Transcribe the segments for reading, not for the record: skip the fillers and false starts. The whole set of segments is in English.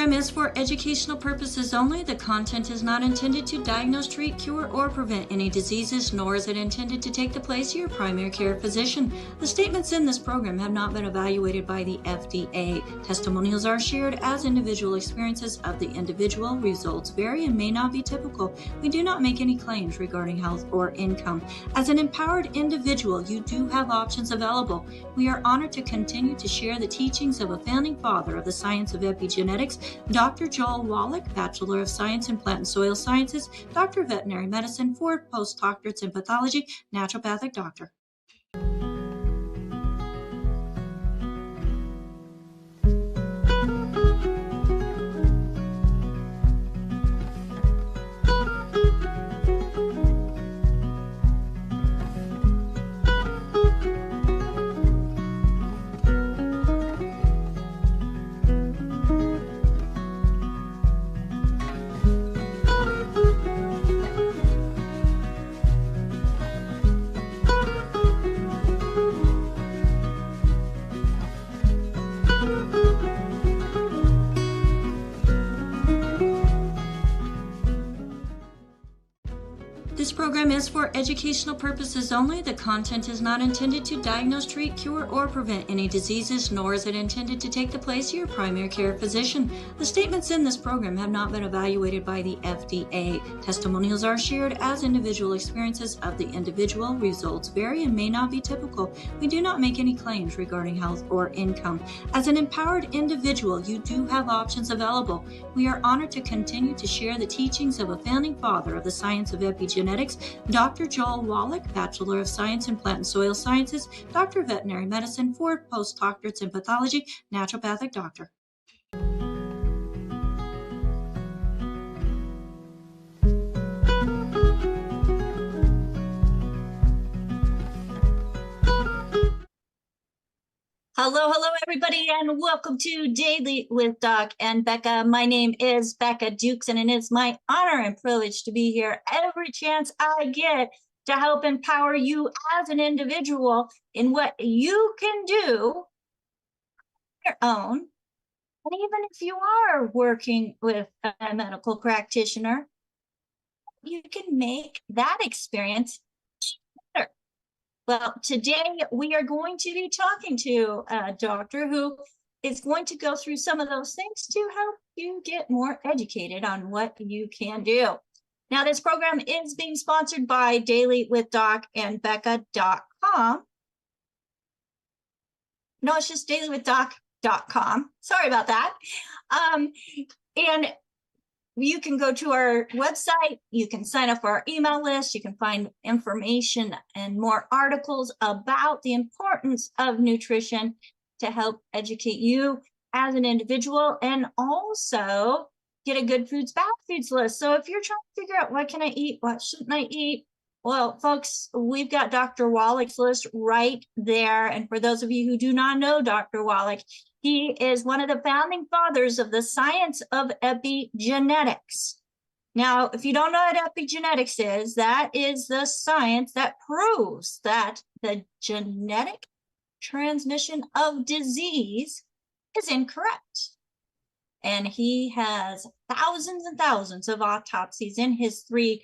program is for educational purposes only. The content is not intended to diagnose, treat, cure, or prevent any diseases, nor is it intended to take the place of your primary care physician. The statements in this program have not been evaluated by the FDA. Testimonials are shared as individual experiences of the individual. Results vary and may not be typical. We do not make any claims regarding health or income. As an empowered individual, you do have options available. We are honored to continue to share the teachings of a founding father of the science of epigenetics, Dr. Joel Wallach, Bachelor of Science in Plant and Soil Sciences, Doctor of Veterinary Medicine, 4 postdoctorates in pathology, naturopathic doctor. This program is for educational purposes only. The content is not intended to diagnose, treat, cure, or prevent any diseases, nor is it intended to take the place of your primary care physician. The statements in this program have not been evaluated by the FDA. Testimonials are shared as individual experiences of the individual. Results vary and may not be typical. We do not make any claims regarding health or income. As an empowered individual, you do have options available. We are honored to continue to share the teachings of a founding father of the science of epigenetics, Dr. Joel Wallach, Bachelor of Science in Plant and Soil Sciences, Doctor of Veterinary Medicine, 4 postdoctorates in pathology, naturopathic doctor. Hello, everybody, and welcome to Daily with Doc and Becca. My name is Becca Dukes, and it is my honor and privilege to be here every chance I get to help empower you as an individual in what you can do on your own. And even if you are working with a medical practitioner, you can make that experience better. Well, today we are going to be talking to a doctor who is going to go through some of those things to help you get more educated on what you can do. Now, this program is being sponsored by dailywithDocandBecca.com. No, it's just dailywithdoc.com. Sorry about that. And you can go to our website, you can sign up for our email list, you can find information and more articles about the importance of nutrition to help educate you as an individual, and also get a good foods, bad foods list. So if you're trying to figure out what can I eat, what shouldn't I eat, well, folks, we've got Dr. Wallach's list right there. And for those of you who do not know Dr. Wallach, he is one of the founding fathers of the science of epigenetics. Now, if you don't know what epigenetics is, that is the science that proves that the genetic transmission of disease is incorrect. And he has thousands and thousands of autopsies in his 3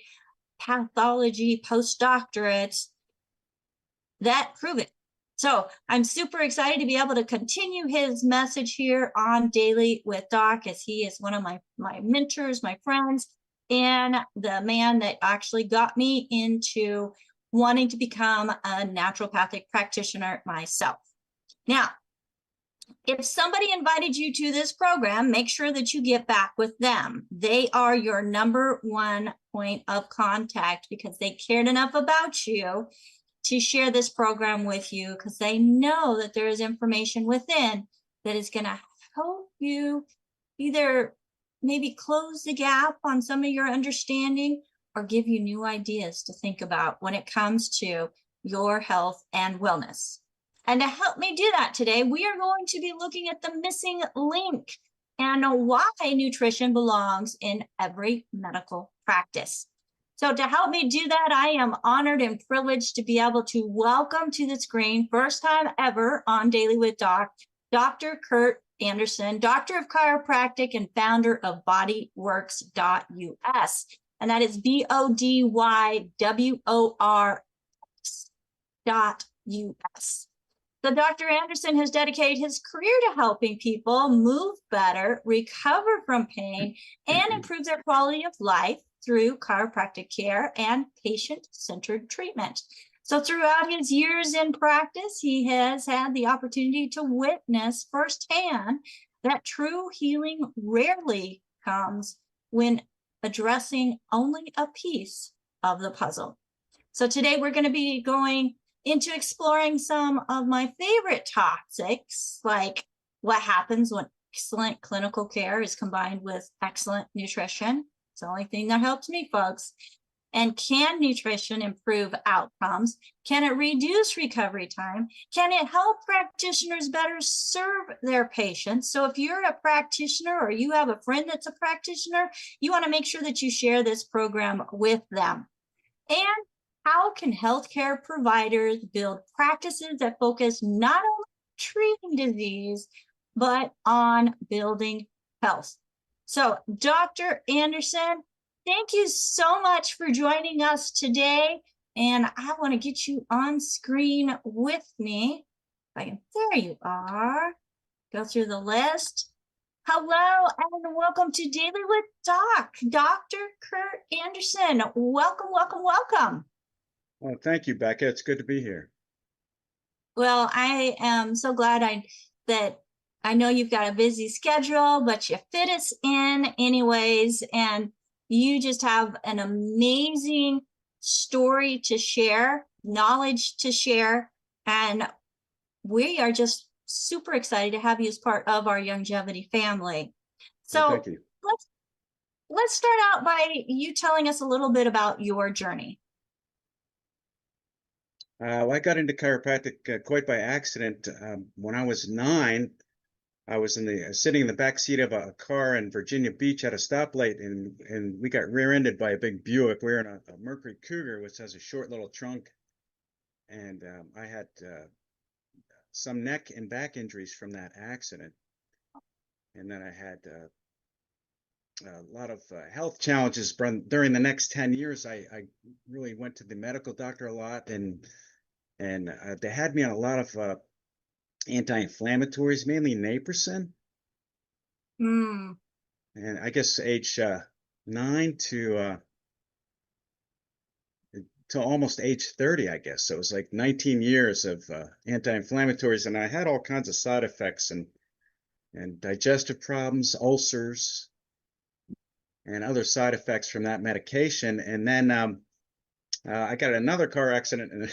pathology postdoctorates that prove it. So I'm super excited to be able to continue his message here on Daily with Doc, as he is one of my mentors, my friends, and the man that actually got me into wanting to become a naturopathic practitioner myself. Now, if somebody invited you to this program, make sure that you get back with them. They are your #1 point of contact because they cared enough about you to share this program with you, because they know that there is information within that is going to help you either maybe close the gap on some of your understanding or give you new ideas to think about when it comes to your health and wellness. And to help me do that today, we are going to be looking at the missing link and why nutrition belongs in every medical practice. So to help me do that, I am honored and privileged to be able to welcome to the screen, first time ever on Daily with Doc, Dr. Kurt Anderson, Doctor of Chiropractic and founder of bodyworks.us. And that is BODYWOR.US. So Dr. Anderson has dedicated his career to helping people move better, recover from pain, and improve their quality of life through chiropractic care and patient-centered treatment. So throughout his years in practice, he has had the opportunity to witness firsthand that true healing rarely comes when addressing only a piece of the puzzle. So today we're going to be going into exploring some of my favorite topics, like what happens when excellent clinical care is combined with excellent nutrition. It's the only thing that helps me, folks. And can nutrition improve outcomes? Can it reduce recovery time? Can it help practitioners better serve their patients? So if you're a practitioner or you have a friend that's a practitioner, you want to make sure that you share this program with them. And how can healthcare providers build practices that focus not on treating disease, but on building health? So, Dr. Anderson, thank you so much for joining us today. And I want to get you on screen with me. There you are. Go through the list. Hello and welcome to Daily with Doc, Dr. Kurt Anderson. Welcome, welcome, welcome. Well, thank you, Becca. It's good to be here. Well, I am so glad that I know you've got a busy schedule, but you fit us in anyways, and you just have an amazing story to share, knowledge to share, and we are just super excited to have you as part of our longevity family. So thank you. Let's start out by you telling us a little bit about your journey. I got into chiropractic quite by accident. When I was 9, I was sitting in the back seat of a car in Virginia Beach at a stoplight, and we got rear-ended by a big Buick. We were in a Mercury Cougar, which has a short little trunk, and I had some neck and back injuries from that accident, and then I had a lot of health challenges during the next 10 years. I really went to the medical doctor a lot, and they had me on a lot of anti-inflammatories, mainly naproxen. And I guess age 9 to almost age 30, I guess. So it was like 19 years of anti-inflammatories, and I had all kinds of side effects and digestive problems, ulcers, and other side effects from that medication. And then I got another car accident in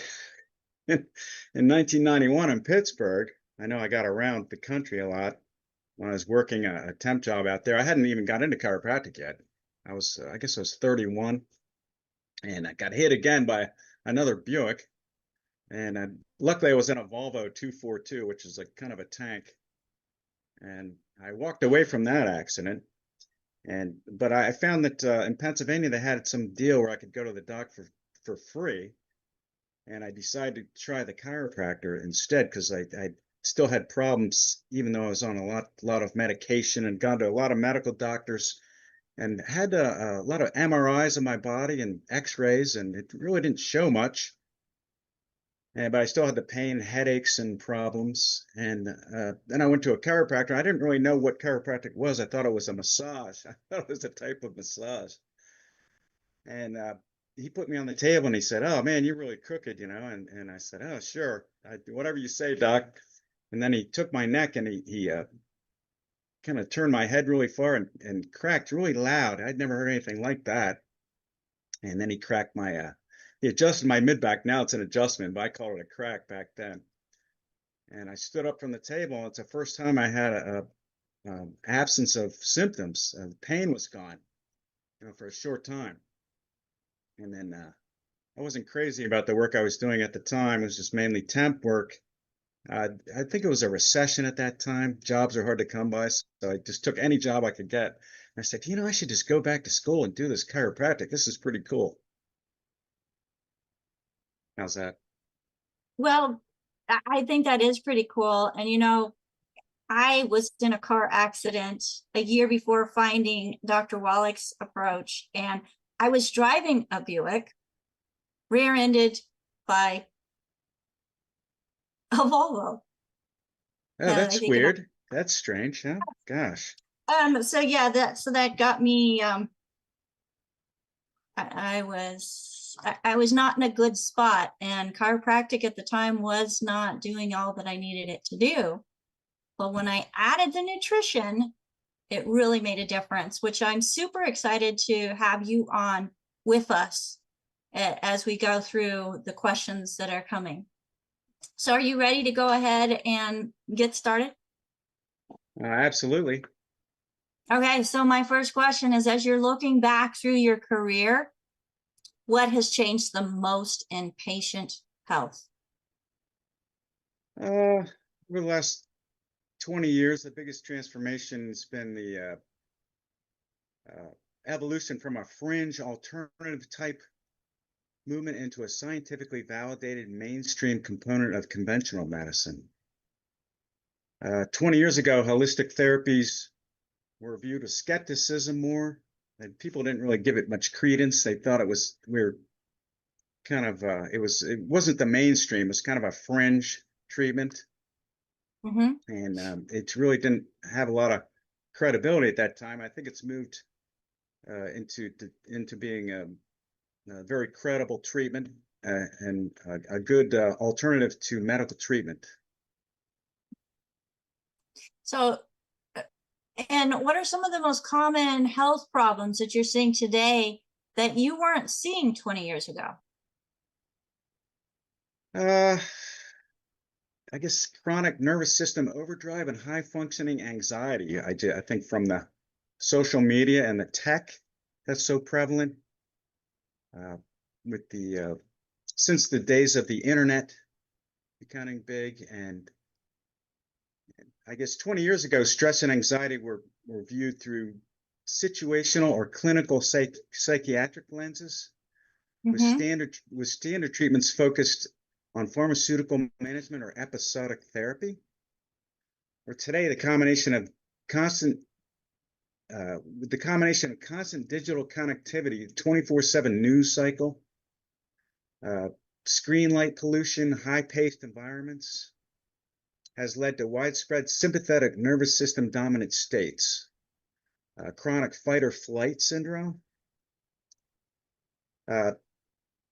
1991 in Pittsburgh. I know I got around the country a lot when I was working a temp job out there. I hadn't even got into chiropractic yet. I guess I was 31, and I got hit again by another Buick. And luckily I was in a Volvo 242, which is like kind of a tank. And I walked away from that accident. But I found that in Pennsylvania, they had some deal where I could go to the doc for free. And I decided to try the chiropractor instead, because I still had problems, even though I was on a lot of medication and gone to a lot of medical doctors and had a lot of MRIs of my body and x-rays, and it really didn't show much. But I still had the pain, headaches, and problems. And then I went to a chiropractor. I didn't really know what chiropractic was. I thought it was a massage. I thought it was a type of massage. And he put me on the table and he said, "Oh man, you're really crooked, you know." And I said, "Oh, sure, whatever you say, doc." And then he took my neck and he kind of turned my head really far and cracked really loud. I'd never heard anything like that. And then he cracked he adjusted my mid back. Now it's an adjustment, but I called it a crack back then. And I stood up from the table. It's the first time I had a absence of symptoms. The pain was gone, for a short time. And then I wasn't crazy about the work I was doing at the time. It was just mainly temp work. I think it was a recession at that time. Jobs are hard to come by, so I just took any job I could get. And I said, I should just go back to school and do this chiropractic. This is pretty cool. How's that? Well, I think that is pretty cool. And I was in a car accident a year before finding Dr. Wallach's approach, and I was driving a Buick, rear-ended by a Volvo. Oh, Now that I that's think about weird. That's strange, huh? Gosh. so yeah, that got me I was not in a good spot, and chiropractic at the time was not doing all that I needed it to do. But when I added the nutrition, it really made a difference, which I'm super excited to have you on with us as we go through the questions that are coming. So are you ready to go ahead and get started? Absolutely. Okay, so my first question is, as you're looking back through your career, what has changed the most in patient health? Over the last 20 years, the biggest transformation has been the evolution from a fringe alternative type movement into a scientifically validated mainstream component of conventional medicine. 20 years ago, holistic therapies were viewed with skepticism more, and people didn't really give it much credence. They thought it was it wasn't the mainstream. It was kind of a fringe treatment, and it really didn't have a lot of credibility at that time. I think it's moved into being a very credible treatment and a good alternative to medical treatment. So, and what are some of the most common health problems that you're seeing today that you weren't seeing 20 years ago? I guess chronic nervous system overdrive and high functioning anxiety. I think from the social media and the tech that's so prevalent with the since the days of the internet becoming big, and I guess 20 years ago, stress and anxiety were viewed through situational or clinical psychiatric lenses, with standard treatments focused on pharmaceutical management or episodic therapy. Or today, the combination of constant digital connectivity, 24/7 news cycle, screen light pollution, high-paced environments, has led to widespread sympathetic nervous system dominant states, chronic fight or flight syndrome,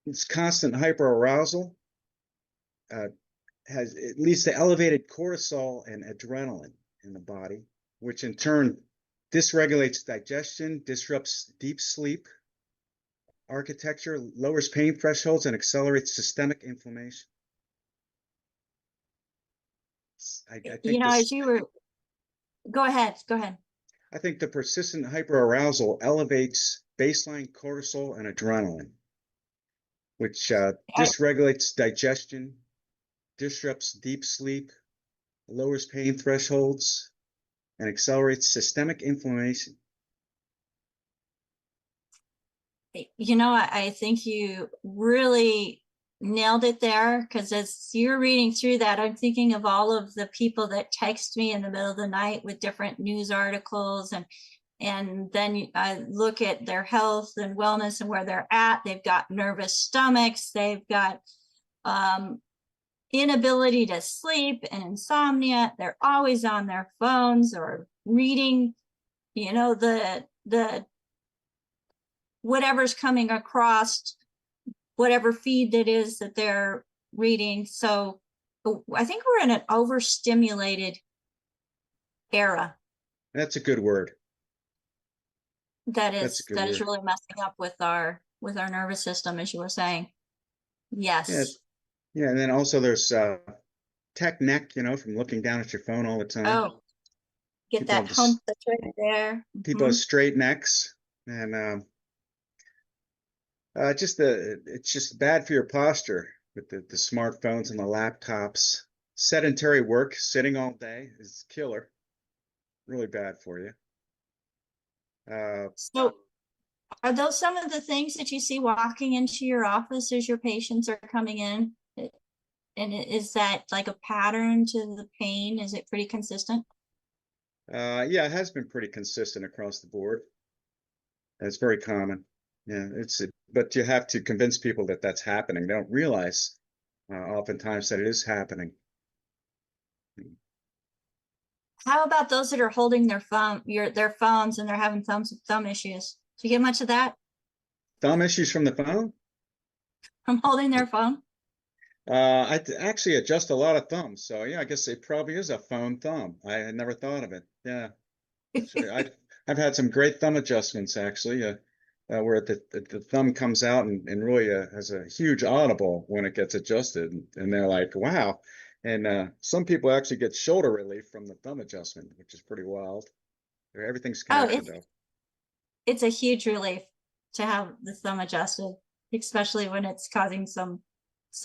it's constant hyperarousal, it leads to elevated cortisol and adrenaline in the body, which in turn dysregulates digestion, disrupts deep sleep architecture, lowers pain thresholds, and accelerates systemic inflammation. I think as you were, go ahead. I think the persistent hyperarousal elevates baseline cortisol and adrenaline, which dysregulates digestion, disrupts deep sleep, lowers pain thresholds, and accelerates systemic inflammation. I think you really nailed it there, because as you're reading through that, I'm thinking of all of the people that text me in the middle of the night with different news articles, and then I look at their health and wellness and where they're at. They've got nervous stomachs, they've got inability to sleep and insomnia. They're always on their phones or reading, the whatever's coming across, whatever feed that is that they're reading. So I think we're in an overstimulated era. That's a good word. That is really messing up with our nervous system, as you were saying. Yes. Yeah, and then also there's tech neck, from looking down at your phone all the time. Oh, get that hump that's right there. People have straight necks, and it's just bad for your posture with the smartphones and the laptops. Sedentary work, sitting all day, is killer. Really bad for you. So are those some of the things that you see walking into your office as your patients are coming in? And is that like a pattern to the pain? Is it pretty consistent? Yeah, it has been pretty consistent across the board. It's very common. Yeah, but you have to convince people that that's happening. They don't realize oftentimes that it is happening. How about those that are holding their their phones and they're having thumb issues? Do you get much of that Thumb issues from the phone? from holding their phone? Actually adjust a lot of thumbs. So yeah, I guess it probably is a phone thumb. I had never thought of it. Yeah. I've had some great thumb adjustments actually, where the thumb comes out and really has a huge audible when it gets adjusted, and they're like, wow. And some people actually get shoulder relief from the thumb adjustment, which is pretty wild. Everything's Oh, connected though. it's a huge relief to have the thumb adjusted, especially when it's causing some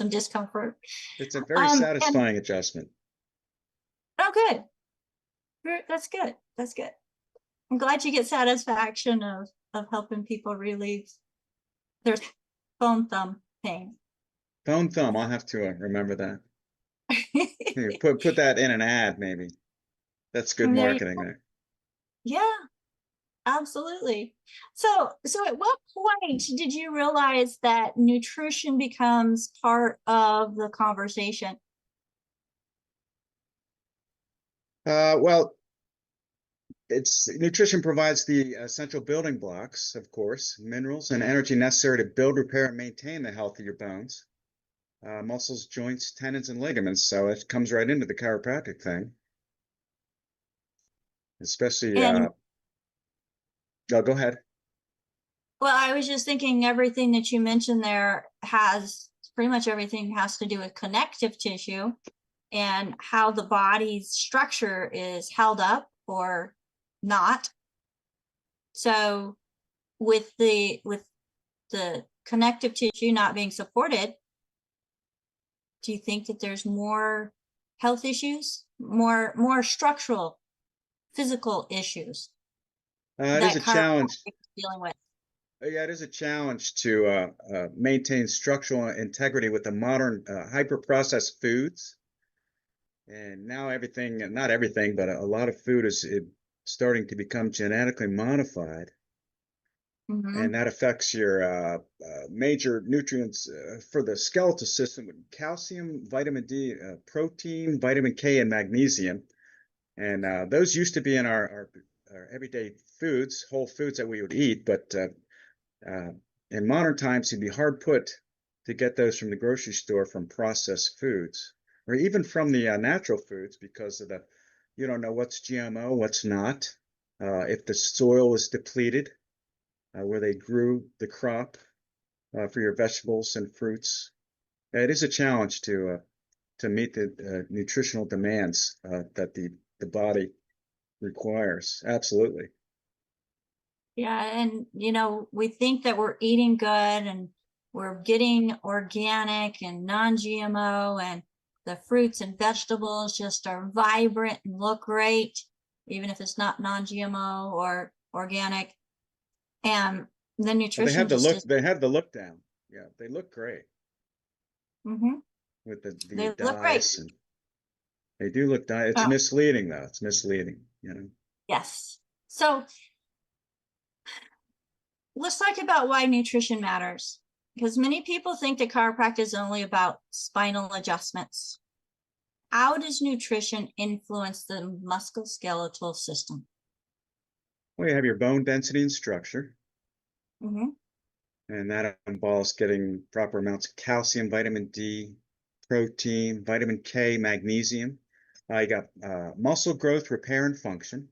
discomfort. It's a very And satisfying adjustment. oh, good. That's good. That's good. I'm glad you get satisfaction of helping people relieve their phone thumb pain. Phone thumb, I'll have to remember that. Maybe put that in an ad, maybe. That's good And there you marketing go. there. Yeah, absolutely. So at what point did you realize that nutrition becomes part of the conversation? Well, it's nutrition provides the essential building blocks, of course, minerals and energy necessary to build, repair, and maintain the health of your bones, muscles, joints, tendons, and ligaments. So it comes right into the chiropractic thing, especially. And Oh, go ahead. well, I was just thinking everything that you mentioned there has pretty much everything has to do with connective tissue and how the body's structure is held up or not. So with the connective tissue not being supported, do you think that there's more health issues, more structural, physical issues It is that a chiropractic challenge. is dealing with? Yeah, it is a challenge to maintain structural integrity with the modern hyper-processed foods. And now everything, not everything, but a lot of food is starting to become genetically modified. Mm-hmm. And that affects your major nutrients for the skeletal system with calcium, vitamin D, protein, vitamin K, and magnesium. And those used to be in our everyday foods, whole foods that we would eat. But uh, in modern times, you'd be hard put to get those from the grocery store from processed foods or even from the natural foods because of you don't know what's GMO, what's not. If the soil is depleted, where they grew the crop for your vegetables and fruits. It is a challenge to meet the nutritional demands that the body requires. Absolutely. Yeah, and we think that we're eating good and we're getting organic and non-GMO and the fruits and vegetables just are vibrant and look great, even if it's not non-GMO or organic. And the Well, they nutrition have the just look. is, They have the look down. Yeah, they look great hmm with the they look great. dyes, and they do look dye. It's Oh, misleading though. It's misleading. yes. So let's talk about why nutrition matters. Because many people think that chiropractic is only about spinal adjustments. How does nutrition influence the musculoskeletal system? Well, you have your bone density and structure, Mm-hmm. and that involves getting proper amounts of calcium, vitamin D, protein, vitamin K, magnesium. You got muscle growth, repair, and function.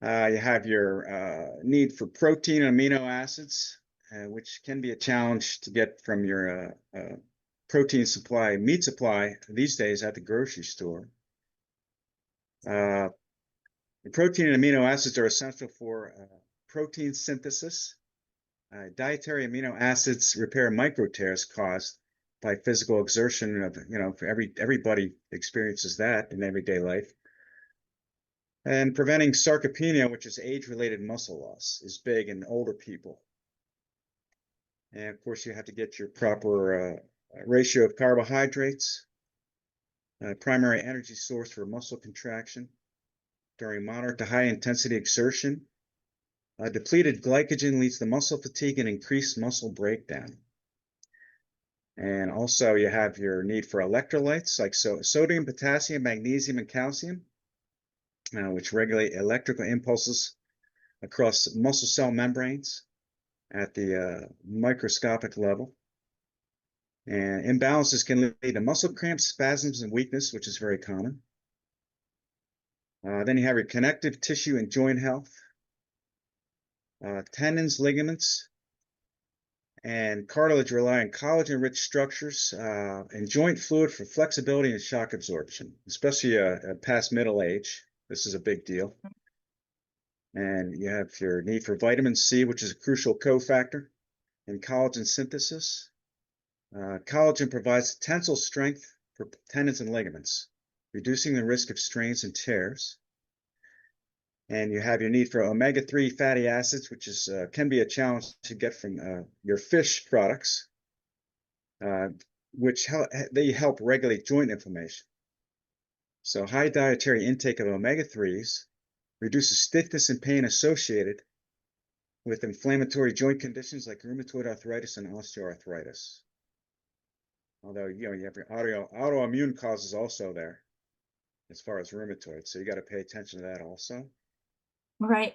You have your need for protein and amino acids, which can be a challenge to get from your protein supply, meat supply these days at the grocery store. The protein and amino acids are essential for protein synthesis. Dietary amino acids repair micro tears caused by physical exertion of, everybody experiences that in everyday life. And preventing sarcopenia, which is age-related muscle loss, is big in older people. And of course, you have to get your proper ratio of carbohydrates. primary energy source for muscle contraction during moderate to high intensity exertion. Depleted glycogen leads to muscle fatigue and increased muscle breakdown. And also you have your need for electrolytes like sodium, potassium, magnesium, and calcium, which regulate electrical impulses across muscle cell membranes at the microscopic level. And imbalances can lead to muscle cramps, spasms, and weakness, which is very common. Then you have your connective tissue and joint health, tendons, ligaments, and cartilage rely on collagen-rich structures and joint fluid for flexibility and shock absorption, especially past middle age. This is a big deal. And you have your need for vitamin C, which is a crucial cofactor in collagen synthesis. Collagen provides tensile strength for tendons and ligaments, reducing the risk of strains and tears. And you have your need for omega-3 fatty acids, which is can be a challenge to get from your fish products, which they help regulate joint inflammation. So high dietary intake of omega-3s reduces stiffness and pain associated with inflammatory joint conditions like rheumatoid arthritis and osteoarthritis. Although, you have your autoimmune causes also there as far as rheumatoid. So you got to pay attention to that also. Right.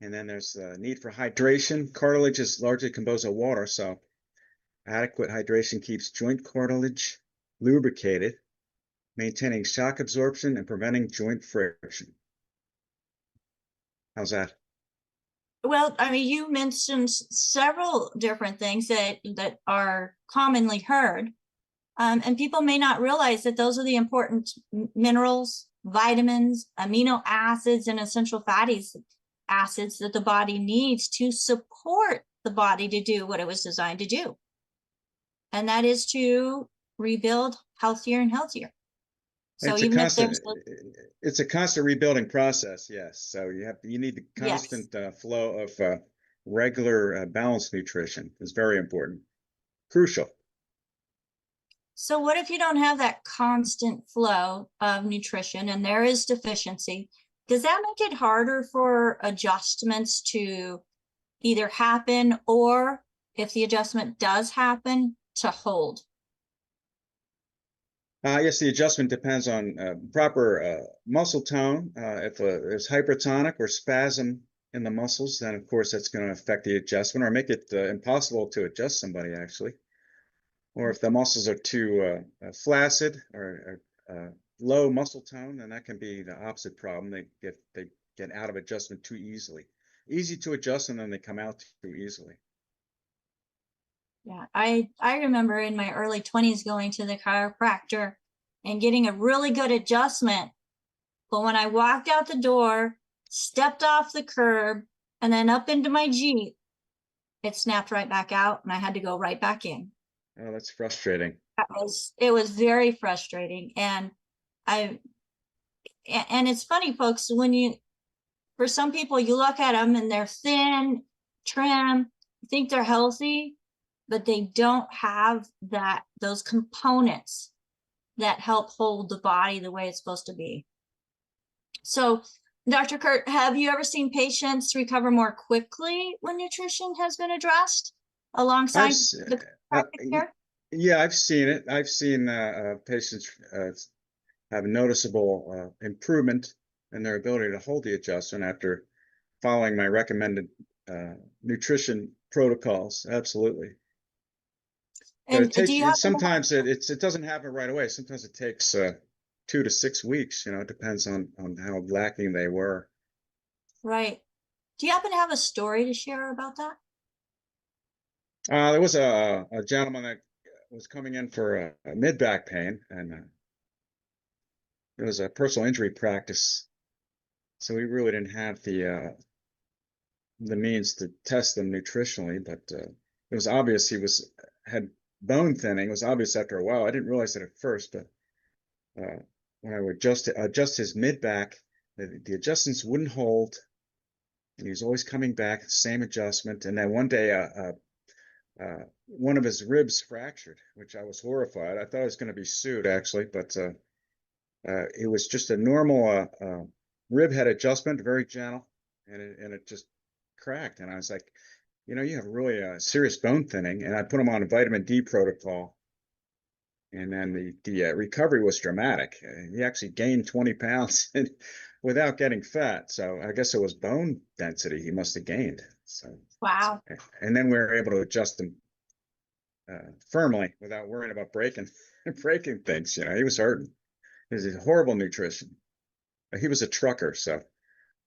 And then there's the need for hydration. Cartilage is largely composed of water, so adequate hydration keeps joint cartilage lubricated, maintaining shock absorption and preventing joint friction. How's that? Well, I mean, you mentioned several different things that are commonly heard, and people may not realize that those are the important minerals, vitamins, amino acids, and essential fatty acids that the body needs to support the body to do what it was designed to do. And that is to rebuild healthier and healthier. So it's even a if there's constant, it's a constant rebuilding process. Yes. So you need the constant flow of regular balanced nutrition is very important, crucial. So what if you don't have that constant flow of nutrition and there is deficiency? Does that make it harder for adjustments to either happen, or if the adjustment does happen, to hold? Yes, the adjustment depends on proper muscle tone. If there's hypertonic or spasm in the muscles, then of course that's going to affect the adjustment or make it impossible to adjust somebody actually. Or if the muscles are too flaccid or low muscle tone, then that can be the opposite problem. They get out of adjustment too easily. Easy to adjust, and then they come out too easily. Yeah, I remember in my early 20s going to the chiropractor and getting a really good adjustment. But when I walked out the door, stepped off the curb, and then up into my Jeep, it snapped right back out and I had to go right back in. Oh, that's frustrating. It was very frustrating. And it's funny, folks, for some people, you look at them and they're thin, trim, think they're healthy, but they don't have those components that help hold the body the way it's supposed to be. So, Dr. Kurt, have you ever seen patients recover more quickly when nutrition has been addressed alongside the chiropractic care? Yeah, I've seen it. I've seen patients have a noticeable improvement in their ability to hold the adjustment after following my recommended nutrition protocols. Absolutely. But And sometimes it doesn't happen right away. Sometimes it takes 2 to 6 weeks. It depends on how lacking they were. Right. Do you happen to have a story to share about that? There was a gentleman that was coming in for a mid-back pain, and it was a personal injury practice, so we really didn't have the means to test them nutritionally. But it was obvious he had bone thinning. It was obvious after a while. I didn't realize it at first, but when I would adjust his mid-back, the adjustments wouldn't hold, and he was always coming back, same adjustment. And then one day, one of his ribs fractured, which I was horrified. I thought I was going to be sued actually, but it was just a normal rib head adjustment, very gentle, and it just cracked. And I was like, you know, you have really serious bone thinning. And I put him on a vitamin D protocol. And then the recovery was dramatic. He actually gained 20 pounds without getting fat. So I guess it was bone density he must have gained. So Wow. and then we were able to adjust him firmly without worrying about breaking breaking things. You know, he was hurting. It was horrible nutrition. He was a trucker, so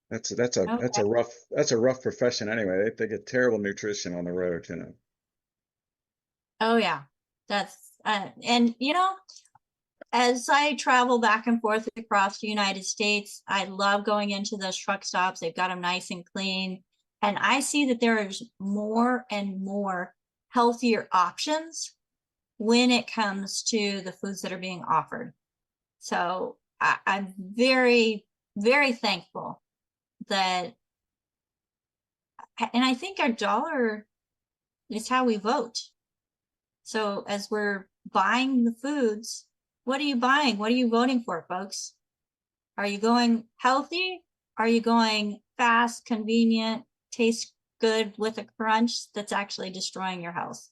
that's Okay. a rough profession anyway. They get terrible nutrition on the road, you know. Oh yeah. That's and you know, as I travel back and forth across the United States, I love going into those truck stops. They've got them nice and clean. And I see that there is more and more healthier options when it comes to the foods that are being offered. So I'm very, very thankful that, and I think our dollar is how we vote. So as we're buying the foods, what are you buying? What are you voting for, folks? Are you going healthy? Are you going fast, convenient, tastes good with a crunch that's actually destroying your health?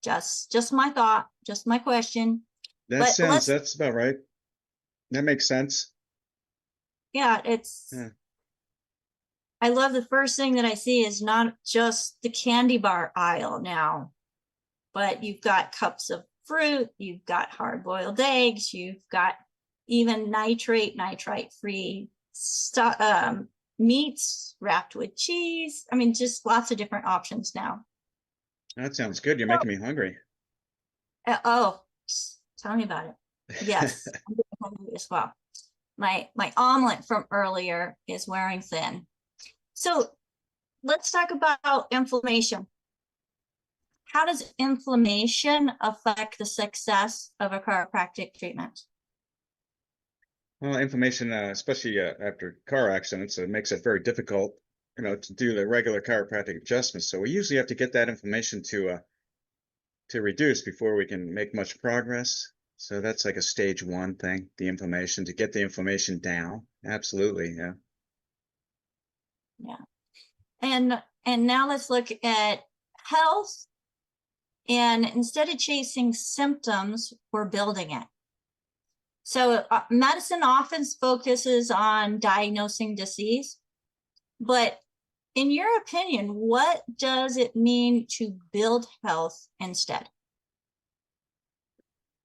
Just my thought, just my question. But That's about right. That makes sense. Yeah, Yeah. I love the first thing that I see is not just the candy bar aisle now, but you've got cups of fruit, you've got hard-boiled eggs, you've got even nitrite-free meats wrapped with cheese. I mean, just lots of different options now. That sounds good. You're making me hungry. Oh, tell me about it. Yes, I'm getting hungry as well. My omelet from earlier is wearing thin. So let's talk about inflammation. How does inflammation affect the success of a chiropractic treatment? Well, inflammation, especially after car accidents, it makes it very difficult, you know, to do the regular chiropractic adjustments. So we usually have to get that inflammation to reduce before we can make much progress. So that's like a stage one thing, the inflammation, to get the inflammation down. Absolutely, yeah. Yeah. And now let's look at health. And instead of chasing symptoms, we're building it. So medicine often focuses on diagnosing disease, but in your opinion, what does it mean to build health instead?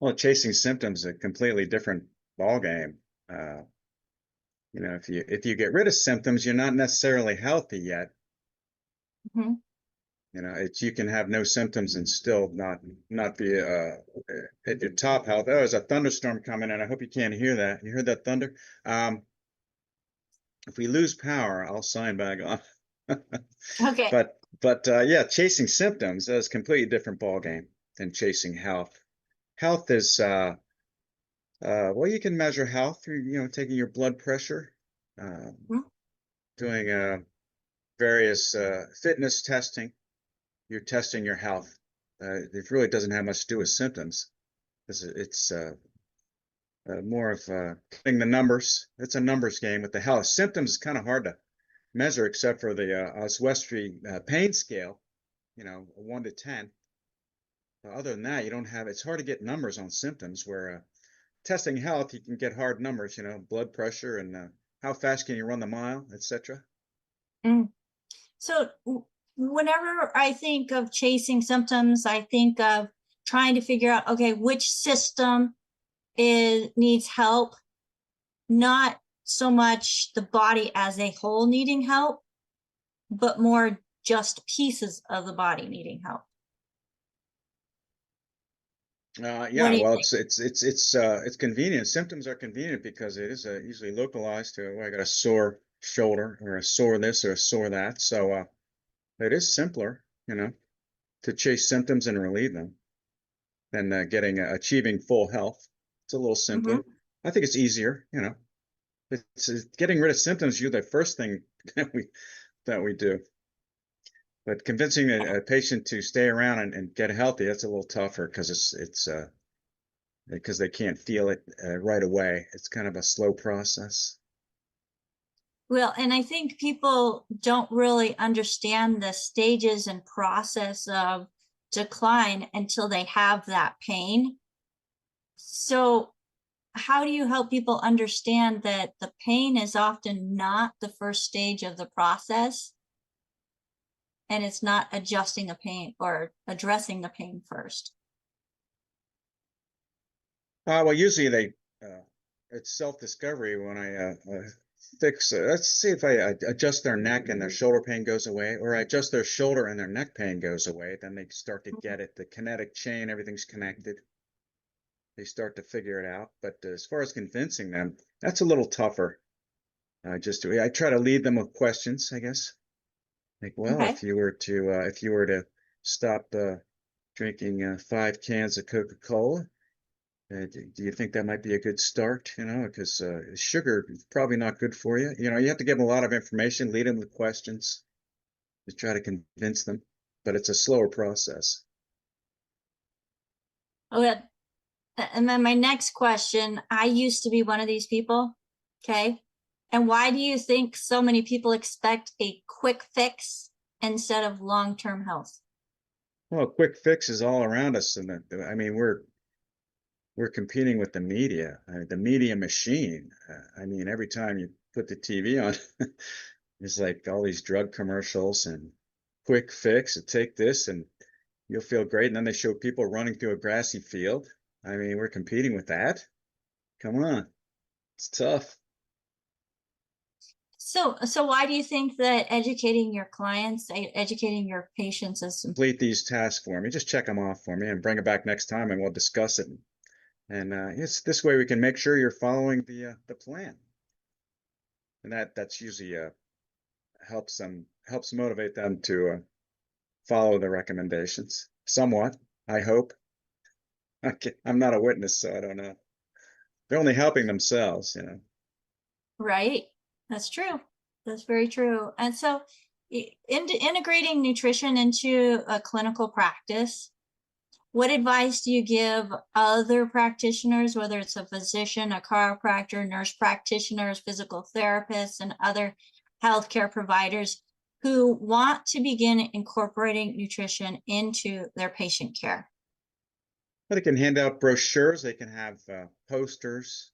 Well, chasing symptoms is a completely different ballgame. You know, if you get rid of symptoms, you're not necessarily healthy yet. Mm-hmm. You know, you can have no symptoms and still not be at your top health. Oh, there's a thunderstorm coming in. I hope you can't hear that. You heard that thunder? If we lose power, I'll sign back on. Okay. But yeah, chasing symptoms is a completely different ballgame than chasing health. Health is well, you can measure health through, you know, taking your blood pressure, Mhm. doing various fitness testing. You're testing your health. It really doesn't have much to do with symptoms. It's more of getting the numbers. It's a numbers game with the health. Symptoms is kind of hard to measure, except for the Oswestry pain scale, you know, 1 to 10. Other than that, you don't have. It's hard to get numbers on symptoms. Where testing health, you can get hard numbers. You know, blood pressure and how fast can you run the mile, etc. Mm. So whenever I think of chasing symptoms, I think of trying to figure out, okay, which system needs help, not so much the body as a whole needing help, but more just pieces of the body needing help. What Yeah, do you well, think? it's convenient. Symptoms are convenient because it is usually localized to, well, I got a sore shoulder or a sore this or a sore that. So it is simpler, you know, to chase symptoms and relieve them than achieving full health. It's a little Mm-hmm. simpler. I think it's easier, you know. It's getting rid of symptoms. You're the first thing that we do. But convincing a patient to stay around and get healthy, that's a little tougher because it's because they can't feel it right away. It's kind of a slow process. Well, and I think people don't really understand the stages and process of decline until they have that pain. So how do you help people understand that the pain is often not the first stage of the process, and it's not adjusting the pain or addressing the pain first? Well, usually it's self-discovery when I fix. Let's see if I adjust their neck and their shoulder pain goes away, or I adjust their shoulder and their neck pain goes away. Then they start to get it. The kinetic chain, everything's connected. They start to figure it out. But as far as convincing them, that's a little tougher. I try to lead them with questions, I guess. Like, well, Okay. if you were to stop drinking 5 cans of Coca-Cola, do you think that might be a good start? You know, because sugar is probably not good for you. You know, you have to give them a lot of information, lead them with questions, to try to convince them. But it's a slower process. Oh, yeah. And then my next question, I used to be one of these people. Okay. And why do you think so many people expect a quick fix instead of long-term health? Well, quick fixes all around us, and I mean, we're competing with the media, the media machine. I mean, every time you put the TV on, it's like all these drug commercials and quick fix. And take this, and you'll feel great. And then they show people running through a grassy field. I mean, we're competing with that. Come on, it's tough. So why do you think that educating your clients, educating your patients is Complete these tasks for me. Just check them off for me and bring it back next time, and we'll discuss it. And it's this way we can make sure you're following the plan. And that's usually helps motivate them to follow the recommendations somewhat. I hope. I'm not a witness, so I don't know. They're only helping themselves, you know. right? That's true. That's very true. And so integrating nutrition into a clinical practice, what advice do you give other practitioners, whether it's a physician, a chiropractor, nurse practitioners, physical therapists, and other healthcare providers who want to begin incorporating nutrition into their patient care? They can hand out brochures. They can have posters.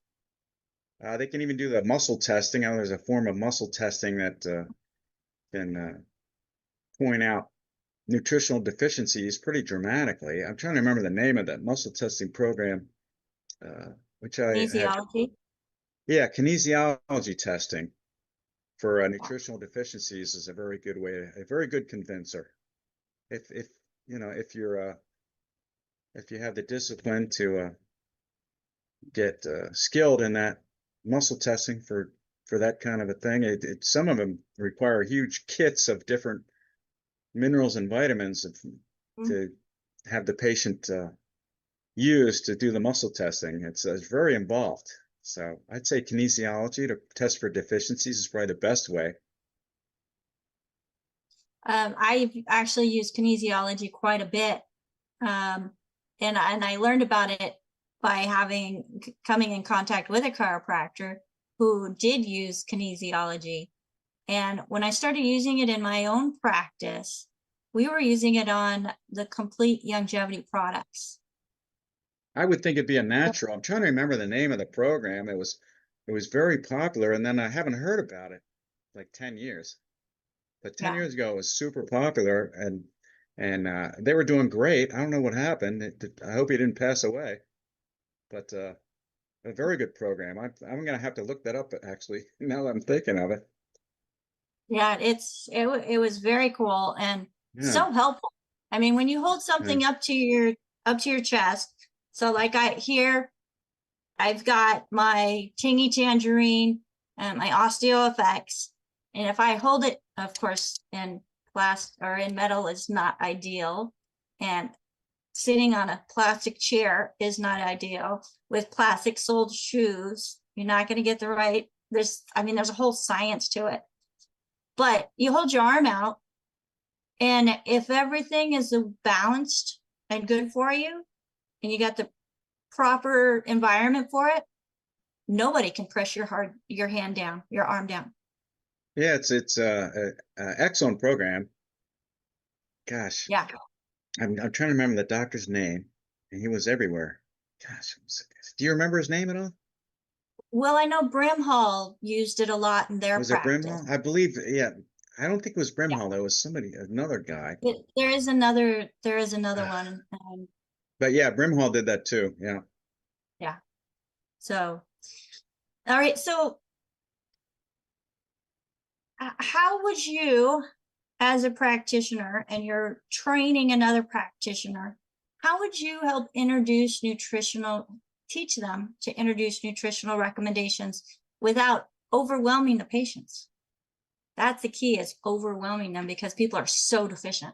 They can even do the muscle testing. I know there's a form of muscle testing that can point out nutritional deficiencies pretty dramatically. I'm trying to remember the name of that muscle testing program, which I have. Kinesiology. Yeah, kinesiology testing for nutritional deficiencies is a very good way, a very good convincer. If you know if you have the discipline to get skilled in that muscle testing for that kind of a thing, some of them require huge kits of different minerals and vitamins to have the patient use to do the muscle testing. It's very involved. So I'd say kinesiology to test for deficiencies is probably the best way. I've actually used kinesiology quite a bit. And I learned about it by coming in contact with a chiropractor who did use kinesiology. And when I started using it in my own practice, we were using it on the complete longevity products. I would think it'd be a natural. I'm trying to remember the name of the program. It was very popular, and then I haven't heard about it like 10 years. But 10 Yeah. years ago, it was super popular, and they were doing great. I don't know what happened. I hope he didn't pass away. But a very good program. I'm going to have to look that up actually. Now that I'm thinking of it. Yeah, it was very cool and Yeah. so helpful. I mean, when you hold Yeah. something up to your chest, so like I've got my Tingy Tangerine and my OsteoFX, and if I hold it, of course, in plastic or in metal is not ideal, and sitting on a plastic chair is not ideal. With plastic soled shoes, you're not going to get the right. There's a whole science to it. But you hold your arm out And if everything is balanced and good for you, and you got the proper environment for it, nobody can press your hand down, your arm down. Yeah, it's a excellent program. Gosh, Yeah. I'm trying to remember the doctor's name, and he was everywhere. Gosh, do you remember his name at all? Well, I know Brimhall used it a lot in their Was it practice. Brimhall? I believe, yeah. I don't think it was Yeah. Brimhall. Though. It was somebody, another guy. There is another one. But yeah, Brimhall did that too. Yeah. Yeah. So, all right. So, how would you, as a practitioner, and you're training another practitioner, how would you help teach them to introduce nutritional recommendations without overwhelming the patients? That's the key, is overwhelming them, because people are so deficient.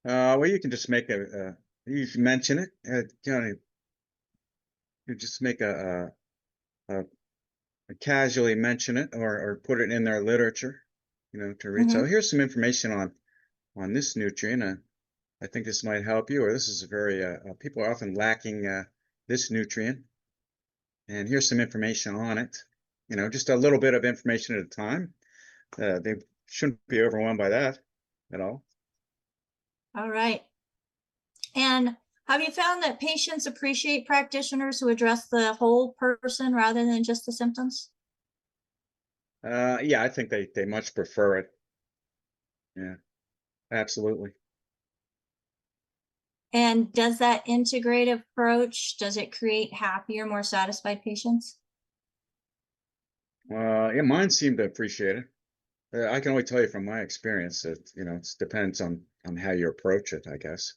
Well, you can just make you can mention it. You just make a casually mention it or put it in their literature, to read. So Mhm. here's some information on this nutrient. I think this might help you, or this is a very people are often lacking this nutrient, and here's some information on it. Just a little bit of information at a time. They shouldn't be overwhelmed by that at all. All right. And have you found that patients appreciate practitioners who address the whole person rather than just the symptoms? Yeah, I think they much prefer it. Yeah, absolutely. And does that integrative approach, does it create happier, more satisfied patients? Yeah, mine seem to appreciate it. I can only tell you from my experience that it depends on how you approach it, I guess.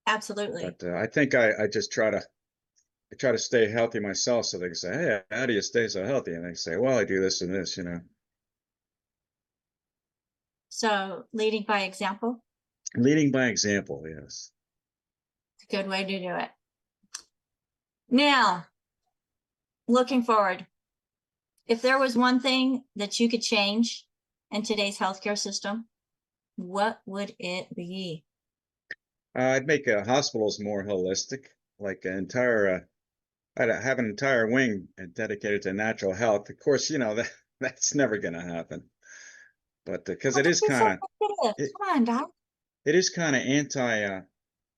Absolutely. But I think I just try to stay healthy myself, so they can say, "Hey, how do you stay so healthy?" And they say, "Well, I do this and this." So leading by example, Leading by example, yes. a good way to do it. Now, looking forward, if there was one thing that you could change in today's healthcare system, what would it be? I'd make hospitals more holistic, like an entire. I'd have an entire wing dedicated to natural health. Of course, that's never going to happen. But because How it can is you be so kind of negative? it, Come on, Doc. it is kind of anti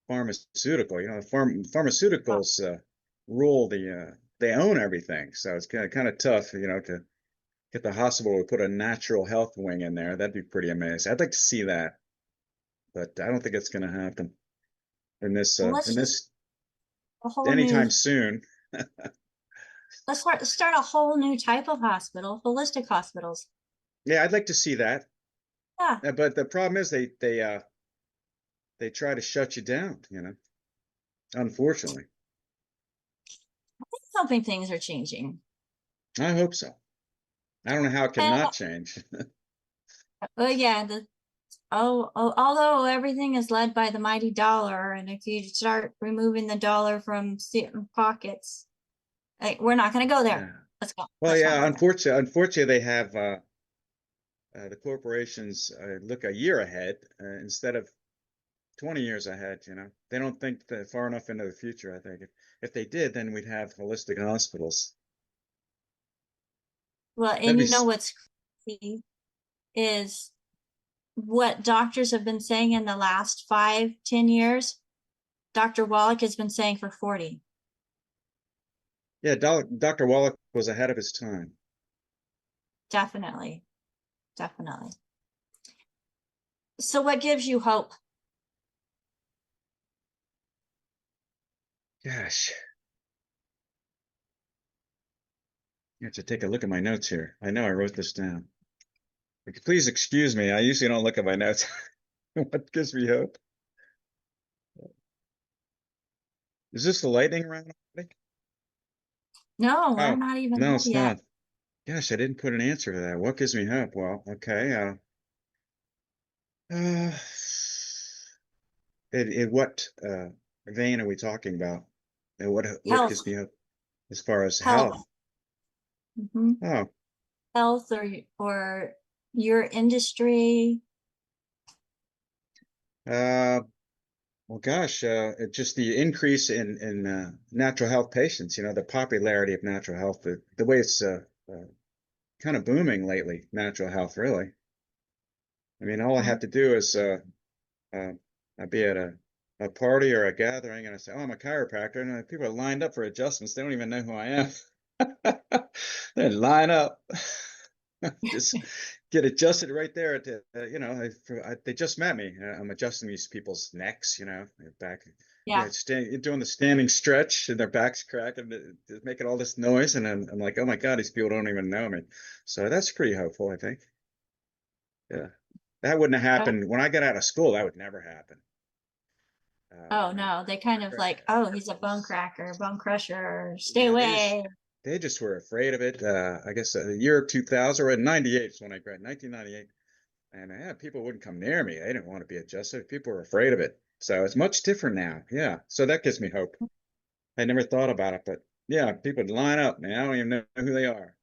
pharmaceutical. Pharmaceuticals rule they own everything, so it's kind of tough, to get the hospital to put a natural health wing in there. That'd be pretty amazing. I'd like to see that, but I don't think it's going to happen in this Well, uh, let's in just this a whole anytime new soon. let's start a whole new type of hospital, holistic hospitals. Yeah, I'd like to see that. Yeah, But the problem is they try to shut you down. Unfortunately, I'm hoping things are changing. I hope so. I don't know how it can And not change. yeah, although everything is led by the mighty dollar, and if you start removing the dollar from certain pockets, we're not going to go there. Yeah. Let's go. Well, Let's not yeah. go there. Unfortunately, they have the corporations look a year ahead instead of 20 years ahead. They don't think that far enough into the future. I think if they did, then we'd have holistic hospitals. Well, That'd and be you know what's crazy is what doctors have been saying in the last 5-10 years. Dr. Wallach has been saying for 40. yeah. Dr. Wallach was ahead of his time. Definitely. Definitely. So what gives you hope? Gosh, you have to take a look at my notes here. I know I wrote this down. Please excuse me. I usually don't look at my notes. What gives me hope? Is this the lightning round already? No, we're Oh, not even no, there it's yet. not. Gosh, I didn't put an answer to that. What gives me hope? Well, okay. Uh, in what vein are we talking about? And what Health, gives me hope as far as health, health? hmm Oh, health, or your industry? Well, gosh, just the increase in natural health patients, the popularity of natural health, the way it's kind of booming lately, natural health, really. I mean, all I have to do is I'd be at a party or a gathering and I say, oh, I'm a chiropractor. And people are lined up for adjustments. They don't even know who I am. They line up. Just get adjusted right there at the, they just met me. I'm adjusting these people's necks, their back. Yeah. Doing the standing stretch and their backs cracked and they're making all this noise. And I'm like, oh my God, these people don't even know me. So that's pretty hopeful, I think. Yeah. That wouldn't have happened when I got out of school. That would never happen. Oh no, they kind of like, oh, he's a bone cracker, bone crusher, stay Yeah, away. they just were afraid of it. I guess the year 2000 or 98 is when I graduated, 1998. And yeah, people wouldn't come near me. They didn't want to be adjusted. People were afraid of it. So it's much different now. Yeah. So that gives me hope. I never thought about it, but yeah, people would line up, man. I don't even know who they are.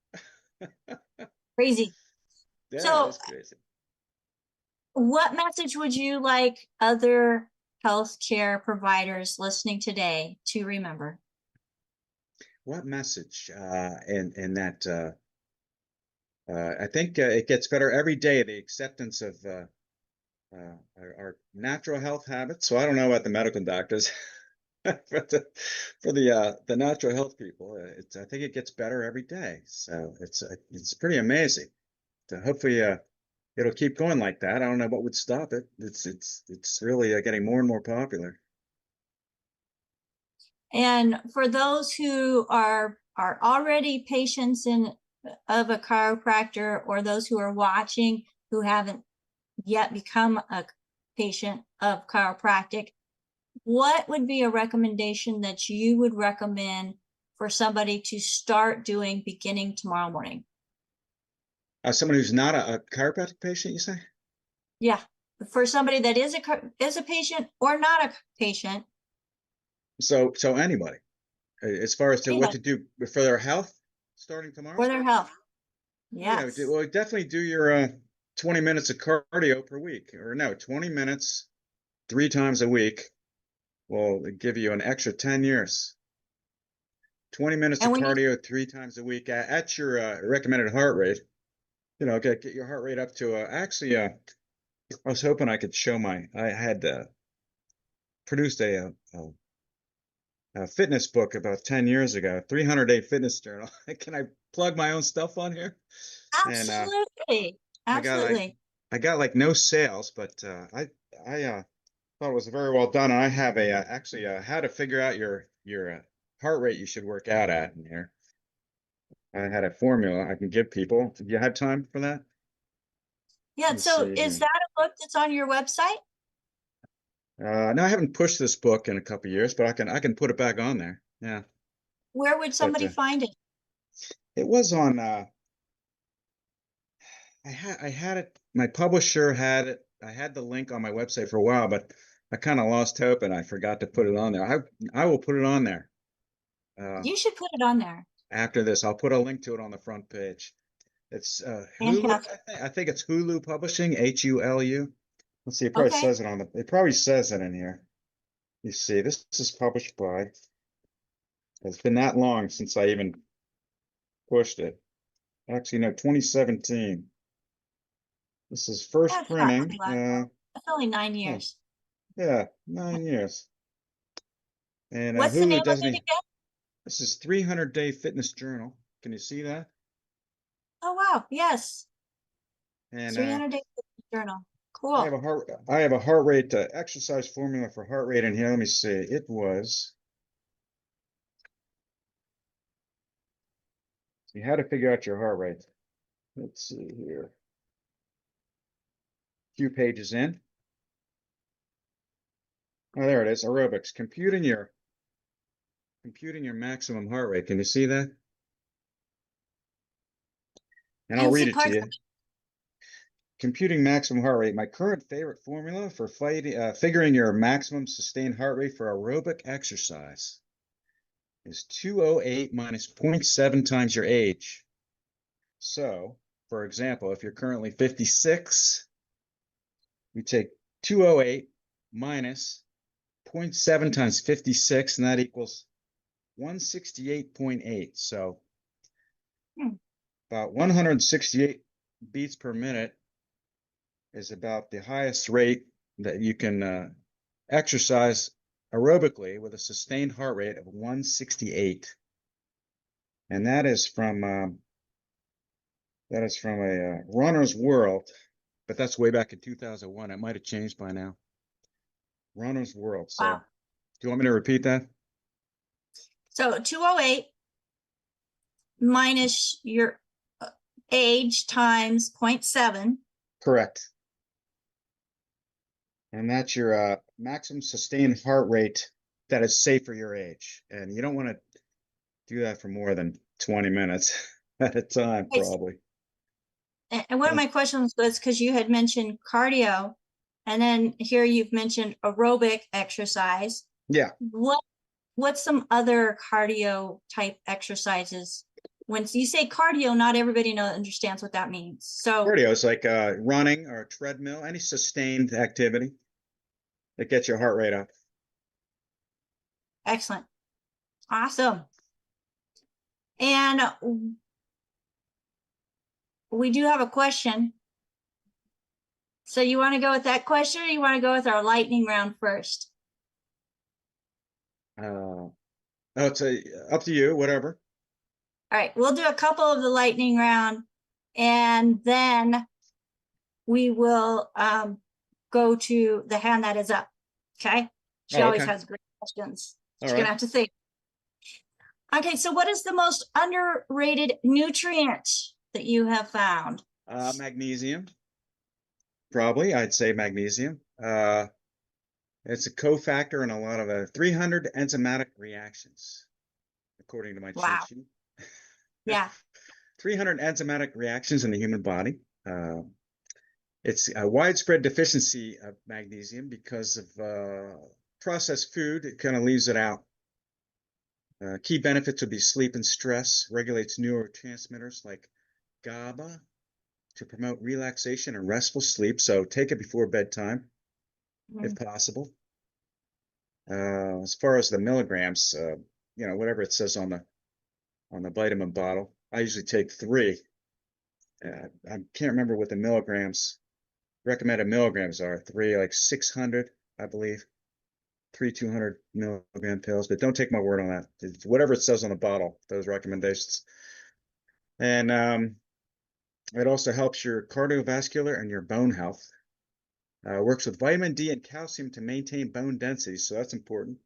Crazy. Yeah, So that's crazy. what message would you like other healthcare providers listening today to remember? What message? In that I think it gets better every day. The acceptance of our natural health habits. So I don't know about the medical doctors, but the natural health people, I think it gets better every day. So it's pretty amazing. So hopefully it'll keep going like that. I don't know what would stop it. It's really getting more and more popular. And for those who are already patients of a chiropractor, or those who are watching who haven't yet become a patient of chiropractic, what would be a recommendation that you would recommend for somebody to start doing beginning tomorrow morning? Someone who's not a chiropractic patient, you say? Yeah, for somebody that is a patient or not a patient. So anybody, as far as to what to do for their health starting tomorrow? For their health. Yes. Well, definitely do your 20 minutes of cardio per week, or no, 20 minutes 3 times a week will give you an extra 10 years. 20 minutes And of when you, cardio 3 times a week at your recommended heart rate. Get your heart rate up to actually. I was hoping I could show I had produced a fitness book about 10 years ago, 300-day fitness journal. Can I plug my own stuff on here? And absolutely, absolutely. I got like no sales, but I thought it was very well done. And I have actually how to figure out your heart rate you should work out at in here. I had a formula I can give people. Do you have time for that? Let Yeah. me So see is here. that a book that's on your website? No, I haven't pushed this book in a couple years, but I can put it back on there. Yeah, Where would but somebody find it? it was on. I had it. My publisher had it. I had the link on my website for a while, but I kind of lost hope and I forgot to put it on there. I will put it on there. You should put it on there. After this, I'll put a link to it on the front page. It's Hulu. Fantastic. I think it's Hulu Publishing, Hulu. Let's see. It probably Okay. says it on the. It probably says it in here. You see, this is published by. It's been that long since I even pushed it. Actually, no, 2017. This is first That's not printing. very long. That's only 9 Huh, years. yeah, 9 years. And What's the name Hulu of doesn't. it again? This is 300-day fitness journal. Can you see that? Oh, wow. Yes. And 300 Day Journal. I Cool. have a heart rate exercise formula for heart rate in here. Let me see. It was. You had to figure out your heart rate. Let's see here. A few pages in. Oh, there it is. Aerobics. Computing your maximum heart rate. Can you see that? And I'll And read see it to parts. you. Computing maximum heart rate. My current favorite formula for figuring your maximum sustained heart rate for aerobic exercise is 208 minus 0.7 times your age. So For example, if you're currently 56, we take 208 minus 0.7 times 56, and that equals 168.8. So about 168 beats per minute is about the highest rate that you can exercise aerobically with a sustained heart rate of 168. And that is from a Runner's World, but that's way back in 2001. It might have changed by now. Runner's World. So, Wow. do you want me to repeat that? So 208 minus your age times 0.7. Correct. And that's your maximum sustained heart rate that is safe for your age. And you don't want to do that for more than 20 minutes at a time, probably. And one of my questions was because you had mentioned cardio, and then here you've mentioned aerobic exercise. Yeah. What's some other cardio type exercises? When you say cardio, not everybody understands what that means. So Cardio is like running or treadmill, any sustained activity that gets your heart rate up. Excellent. Awesome. And we do have a question. So you want to go with that question, or you want to go with our lightning round first? It's up to you, whatever. All right, we'll do a couple of the lightning round, and then we will go to the hand that is up. Okay. She always has great questions. She's gonna have to think. Okay, so what is the most underrated nutrient that you have found? Magnesium. Probably, I'd say magnesium. It's a cofactor in a lot of 300 enzymatic reactions, according to my cheat sheet. Yeah. 300 enzymatic reactions in the human body. It's a widespread deficiency of magnesium because of processed food. It kind of leaves it out. Key benefits would be sleep and stress, regulates neurotransmitters like GABA to promote relaxation and restful sleep. So take it before bedtime, if possible. As far as the milligrams, whatever it says on the vitamin bottle, I usually take 3. I can't remember what the recommended milligrams are. 3, like 600, I believe. 3 200 milligram pills, but don't take my word on that. It's whatever it says on the bottle, those recommendations. And it also helps your cardiovascular and your bone health. Works with vitamin D and calcium to maintain bone density, so that's important.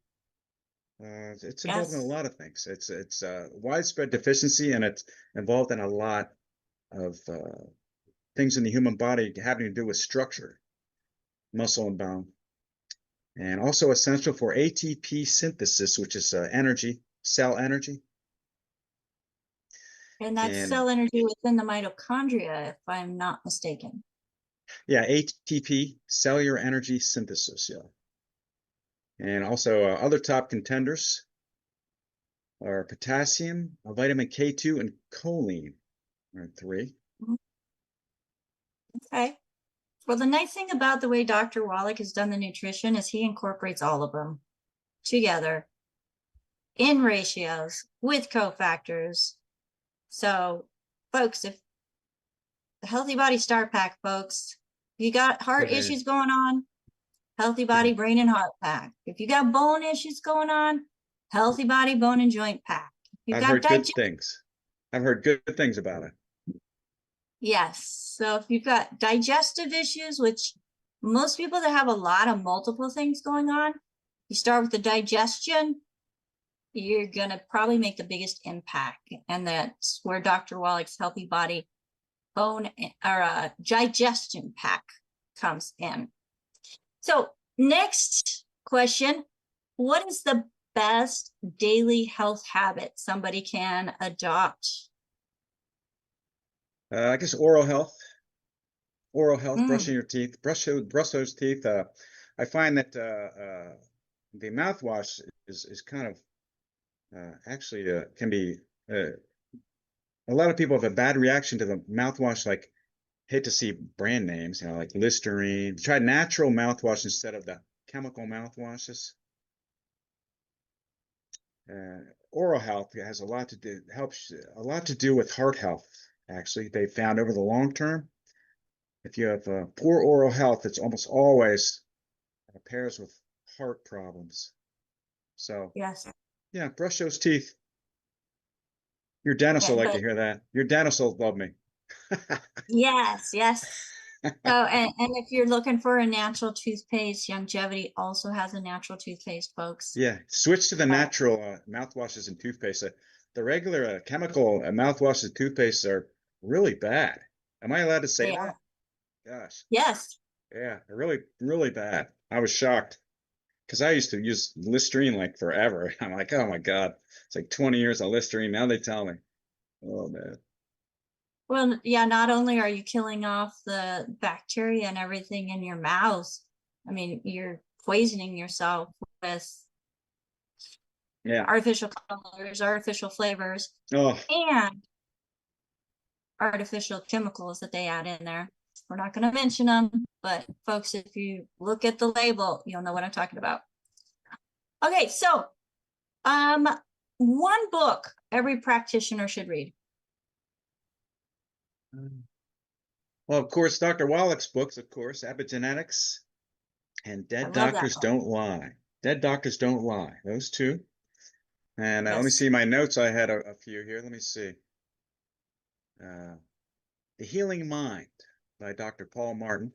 It's involved in a lot of things. It's a widespread deficiency, and it's involved in a lot of things in the human body having to do with structure, muscle and bone. And also essential for ATP synthesis, which is energy, cell energy. And that's cell energy within the mitochondria, if I'm not mistaken. Yeah, ATP, cellular energy synthesis, yeah. And also other top contenders are potassium, vitamin K2, and choline are 3. Okay. Well, the nice thing about the way Dr. Wallach has done the nutrition is he incorporates all of them together in ratios with cofactors. So, folks, if the Healthy Body Star Pack, folks, if you got heart issues going on, Healthy Body Brain and Heart Pack. If you got bone issues going on, Healthy Body Bone and Joint Pack. I've heard good things. I've heard good things about it. Yes. So if you've got digestive issues, which most people that have a lot of multiple things going on, you start with the digestion, you're going to probably make the biggest impact. And that's where Dr. Wallach's Healthy Body Bone or Digestion Pack comes in. So next question, what is the best daily health habit somebody can adopt? I guess oral health, brushing your teeth, brush those teeth. I find that the mouthwash is kind of actually can be a lot of people have a bad reaction to the mouthwash, like hate to see brand names, like Listerine. Try natural mouthwash instead of the chemical mouthwashes. Oral health has a lot to do, helps a lot to do with heart health. Actually, they found over the long term, if you have poor oral health, it's almost always pairs with heart problems. So Yes. yeah, brush those teeth. Your dentist will Yeah, like to but hear that. Your dentist will love me. yes, yes. So, and if you're looking for a natural toothpaste, Longevity also has a natural toothpaste, folks. Yeah, switch to the Uh, natural mouthwashes and toothpaste. The regular chemical mouthwashes and toothpaste are really bad. Am I allowed to say they that? are. Gosh, Yes. yeah, they're really, really bad. I was shocked because I used to use Listerine like forever. I'm like, oh my God, it's like 20 years of Listerine. Now they tell me, oh man. Well, yeah, not only are you killing off the bacteria and everything in your mouth, I mean, you're poisoning yourself with Yeah. artificial colors, artificial flavors, Oh, and artificial chemicals that they add in there. We're not going to mention them, but folks, if you look at the label, you'll know what I'm talking about. Okay, so um, one book every practitioner should read. well, of course, Dr. Wallach's books, of course, Epigenetics and I Dead love that Doctors book. Don't Lie. Dead Doctors Don't Lie. Those two. And let me Yes. see my notes. I had a few here. Let me see. Uh, The Healing Mind by Dr. Paul Martin.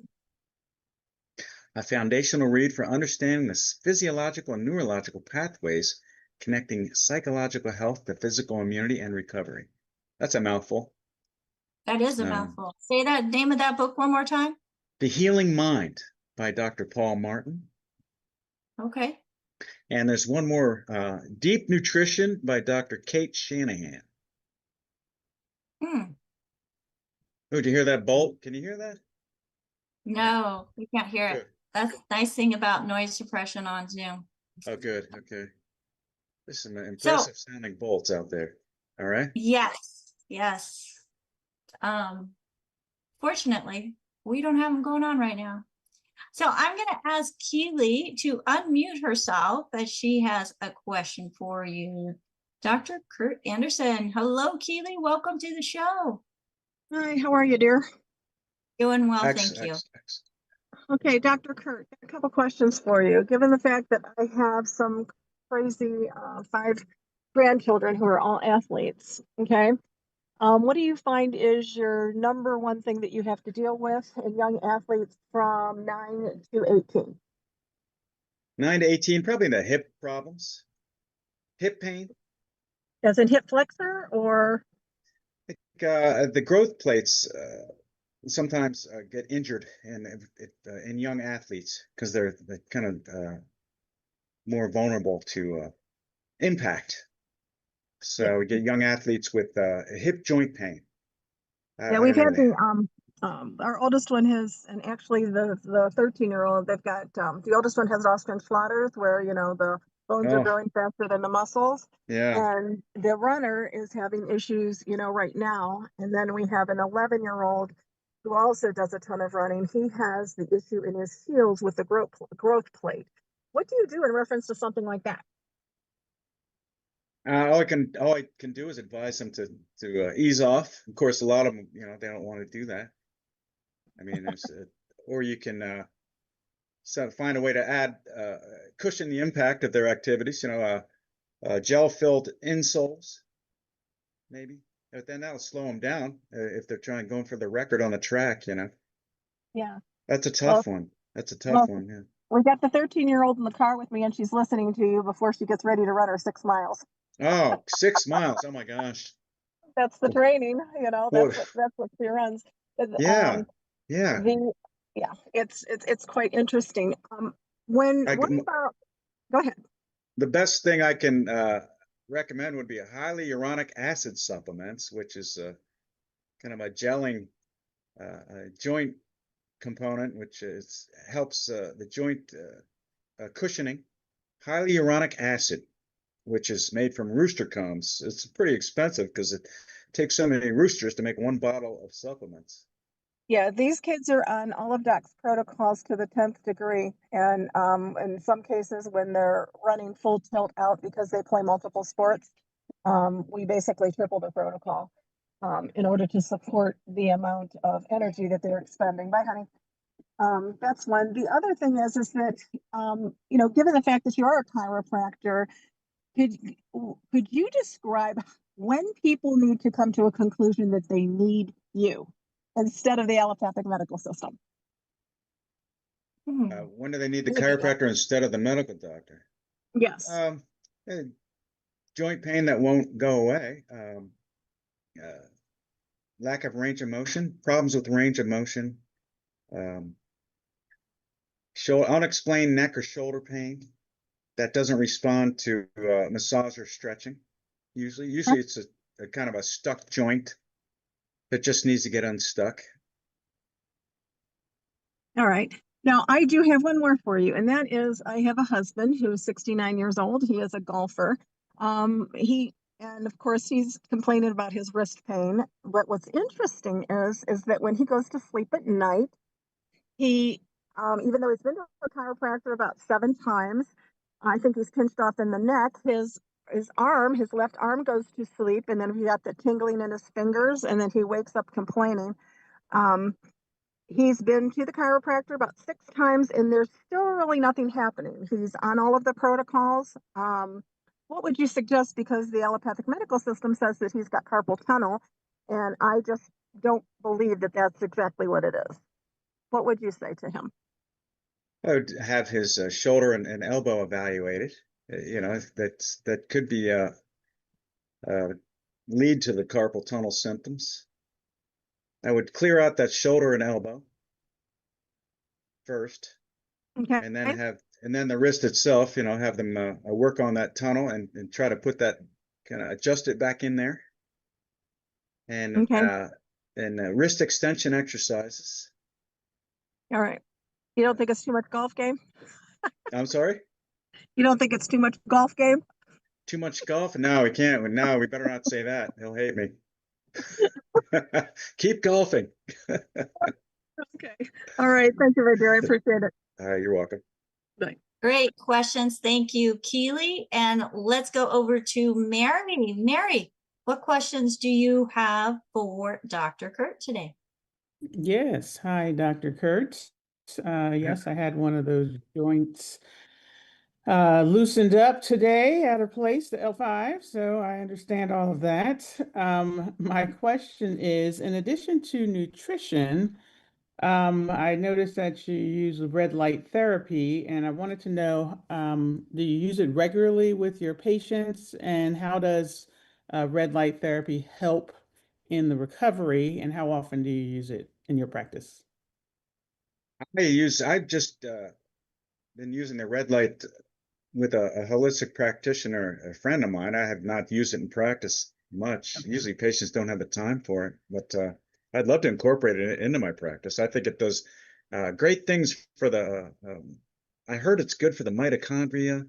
A foundational read for understanding the physiological and neurological pathways connecting psychological health to physical immunity and recovery. That's a mouthful. That is a Uh, mouthful. Say that name of that book one more time. The Healing Mind by Dr. Paul Martin. Okay. And there's one more, Deep Nutrition by Dr. Kate Shanahan. Hmm. Oh, did you hear that bolt? Can you hear that? No, we can't hear it. Good. That's the nice thing about noise suppression on Zoom. Oh, good. Okay. There's some So impressive sounding bolts out there. All right. yes, yes. Um, Fortunately, we don't have them going on right now. So I'm going to ask Keely to unmute herself as she has a question for you. Dr. Kurt Anderson. Hello, Keely. Welcome to the show. Hi, how are you, dear? Doing well, thank Excellent. you. Excellent. Okay, Dr. Kurt, a couple questions for you. Given the fact that I have some crazy 5 grandchildren who are all athletes, okay, what do you find is your number one thing that you have to deal with in young athletes from 9 to 18? 9 to 18, probably the hip problems, hip pain. As in hip flexor or? The growth plates sometimes get injured in young athletes because they're kind of more vulnerable to impact. So we get young athletes with hip joint pain. Yeah, I we've don't know had the. our oldest one has, and actually the 13-year-old, they've got the oldest one has Austrian-Flatters, where the bones are Oh, growing faster than the muscles, yeah. and the runner is having issues right now. And then we have an 11-year-old who also does a ton of running. He has the issue in his heels with the growth plate. What do you do in reference to something like that? All I can do is advise them to ease off. Of course, a lot of them, they don't want to do that. I mean, or you can find a way to add cushion the impact of their activities. Gel-filled insoles, maybe. But then that'll slow them down if they're going for the record on the track. Yeah. That's a Well, tough one. That's a tough well, one. Yeah. we got the 13-year-old in the car with me, and she's listening to you before she gets ready to run her 6 miles. Oh, 6 miles. Oh my gosh. That's the training, Well, that's what she runs. yeah, yeah. The Yeah, it's quite interesting. When I, what about Go ahead. the best thing I can recommend would be a highly uronic acid supplements, which is kind of a gelling joint component, which helps the joint cushioning. Highly uronic acid, which is made from rooster combs. It's pretty expensive because it take so many roosters to make one bottle of supplements. Yeah, these kids are on all of Doc's protocols to the 10th degree. And in some cases, when they're running full tilt out because they play multiple sports, we basically triple the protocol in order to support the amount of energy that they're expending. Bye, honey. That's one. The other thing is that, given the fact that you are a chiropractor, could you describe when people need to come to a conclusion that they need you instead of the allopathic medical system? When do they need the Maybe, yeah. chiropractor instead of the medical doctor? Yes. Joint pain that won't go away. Lack of range of motion, problems with range of motion. Unexplained neck or shoulder pain that doesn't respond to massage or stretching. Usually it's a kind of a stuck joint that just needs to get unstuck. All right. Now, I do have one more for you, and that is I have a husband who is 69 years old. He is a golfer. And of course, he's complaining about his wrist pain. But what's interesting is that when he goes to sleep at night, he, even though he's been to a chiropractor about 7 times, I think he's pinched off in the neck. His left arm goes to sleep, and then he got the tingling in his fingers, and then he wakes up complaining. He's been to the chiropractor about 6 times, and there's still really nothing happening. He's on all of the protocols. What would you suggest? Because the allopathic medical system says that he's got carpal tunnel, and I just don't believe that that's exactly what it is. What would you say to him? I would have his shoulder and elbow evaluated. That could be lead to the carpal tunnel symptoms. I would clear out that shoulder and elbow first, Okay. and then the wrist itself. Have them work on that tunnel and try to put that, kind of adjust it back in there, and Okay. Wrist extension exercises. All right. You don't think it's too much golf game? I'm sorry? You don't think it's too much golf game? Too much golf? No, we can't. No, we better not say that. He'll hate me. Keep golfing. Okay. All right. Thank you, my dear. I appreciate it. You're welcome. Bye. Great questions. Thank you, Keely. And let's go over to Mary. Mary, what questions do you have for Dr. Kurt today? Yes. Hi, Dr. Kurt. Yes, I had one of those joints loosened up today at a place, the L5, so I understand all of that. My question is, in addition to nutrition, I noticed that you use red light therapy, and I wanted to know, do you use it regularly with your patients, and how does red light therapy help in the recovery, and how often do you use it in your practice? I've just been using the red light with a holistic practitioner, a friend of mine. I have not used it in practice much. Okay. Usually patients don't have the time for it, but I'd love to incorporate it into my practice. I think it does great things for the, I heard it's good for the mitochondria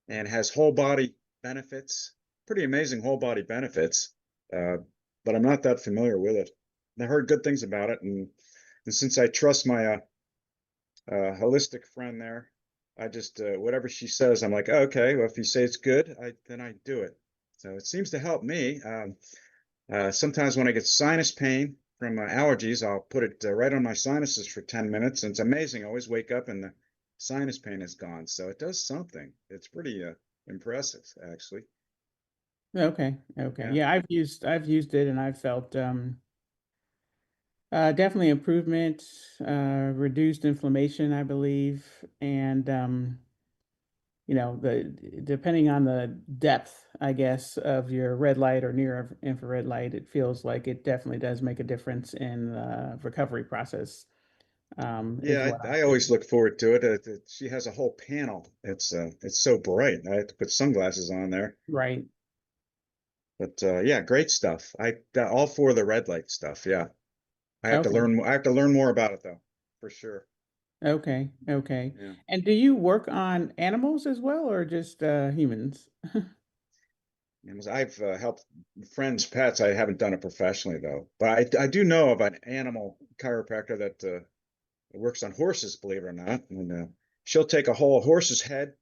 and has whole body benefits, pretty amazing whole body benefits, but I'm not that familiar with it. I heard good things about it, and since I trust my holistic friend there, I just whatever she says, I'm like, oh, okay, well, if you say it's good, then I do it. So it seems to help me. Sometimes when I get sinus pain from allergies, I'll put it right on my sinuses for 10 minutes, and it's amazing. I always wake up and the sinus pain is gone. So it does something. It's pretty impressive, actually. Okay. Yeah, I've used it, and I've felt definitely improvement, reduced inflammation, I believe, and depending on the depth, I guess, of your red light or near infrared light, it feels like it definitely does make a difference in the recovery process. Yeah, I always look forward to it. She has a whole panel. It's so bright. I have to put sunglasses on there. Right. But yeah, great stuff. I all for the red light stuff. Yeah, I have to learn. I have to learn more about it though, for sure. Okay. Yeah. And do you work on animals as well, or just humans? And I've helped friends' pets. I haven't done it professionally though, but I do know of an animal chiropractor that works on horses, believe it or not. And she'll take a whole horse's head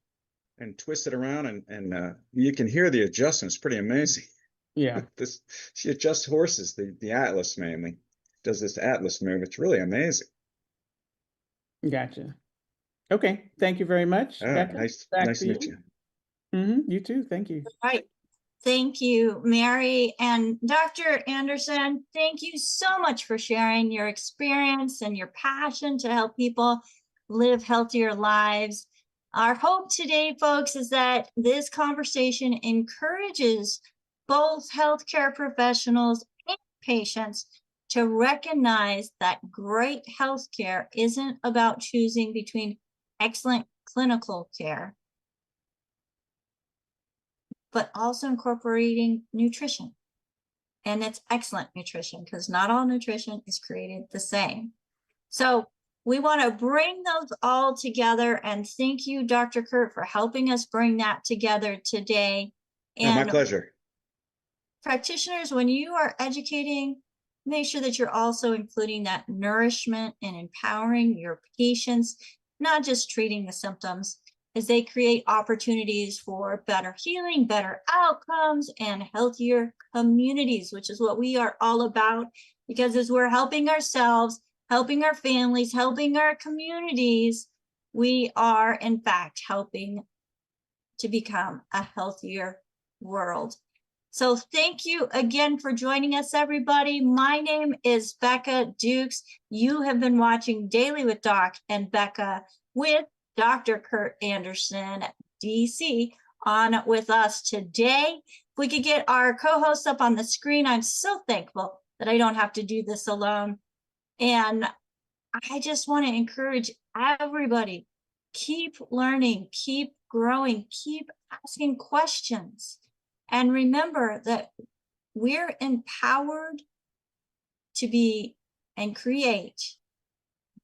and twist it around, and you can hear the adjustment. It's pretty amazing. Yeah, This she adjusts horses, the Atlas mainly does this Atlas move. It's really amazing. gotcha. Okay, thank you very much, Becca. Nice Back to meet you. You too. Thank you. Right. Thank you, Mary and Dr. Anderson. Thank you so much for sharing your experience and your passion to help people live healthier lives. Our hope today, folks, is that this conversation encourages both healthcare professionals and patients to recognize that great healthcare isn't about choosing between excellent clinical care, but also incorporating nutrition. And it's excellent nutrition, because not all nutrition is created the same. So we want to bring those all together. And thank you, Dr. Kurt, for helping us bring that together today. My And pleasure. practitioners, when you are educating, make sure that you're also including that nourishment and empowering your patients, not just treating the symptoms, as they create opportunities for better healing, better outcomes, and healthier communities, which is what we are all about. Because as we're helping ourselves, helping our families, helping our communities, we are in fact helping to become a healthier world. So thank you again for joining us, everybody. My name is Becca Dukes. You have been watching Daily with Doc and Becca with Dr. Kurt Anderson, DC, on with us today. If we could get our co-host up on the screen, I'm so thankful that I don't have to do this alone. And I just want to encourage everybody, keep learning, keep growing, keep asking questions. And remember that we're empowered to be and create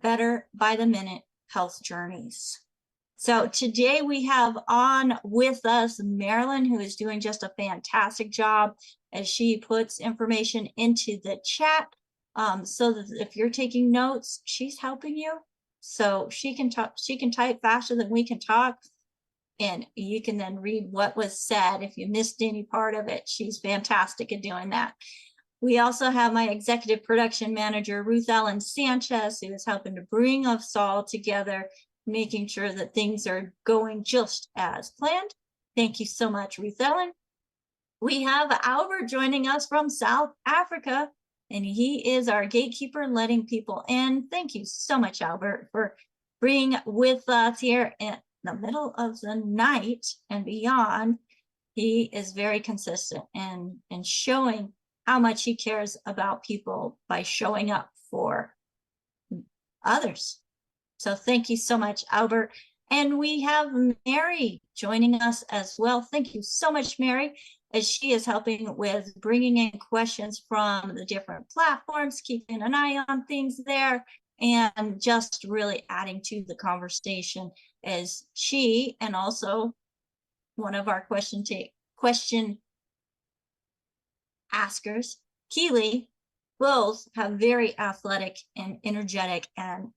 better by the minute health journeys. So today we have on with us Marilyn, who is doing just a fantastic job as she puts information into the chat. So that if you're taking notes, she's helping you. So she can type faster than we can talk. And you can then read what was said. If you missed any part of it, she's fantastic at doing that. We also have my executive production manager, Ruth Ellen Sanchez, who is helping to bring us all together, making sure that things are going just as planned. Thank you so much, Ruth Ellen. We have Albert joining us from South Africa, and he is our gatekeeper, letting people in. Thank you so much, Albert, for being with us here in the middle of the night and beyond. He is very consistent and showing how much he cares about people by showing up for others. So thank you so much, Albert. And we have Mary joining us as well. Thank you so much, Mary, as she is helping with bringing in questions from the different platforms, keeping an eye on things there, and just really adding to the conversation as she and also one of our question askers, Keely, both have very athletic and energetic and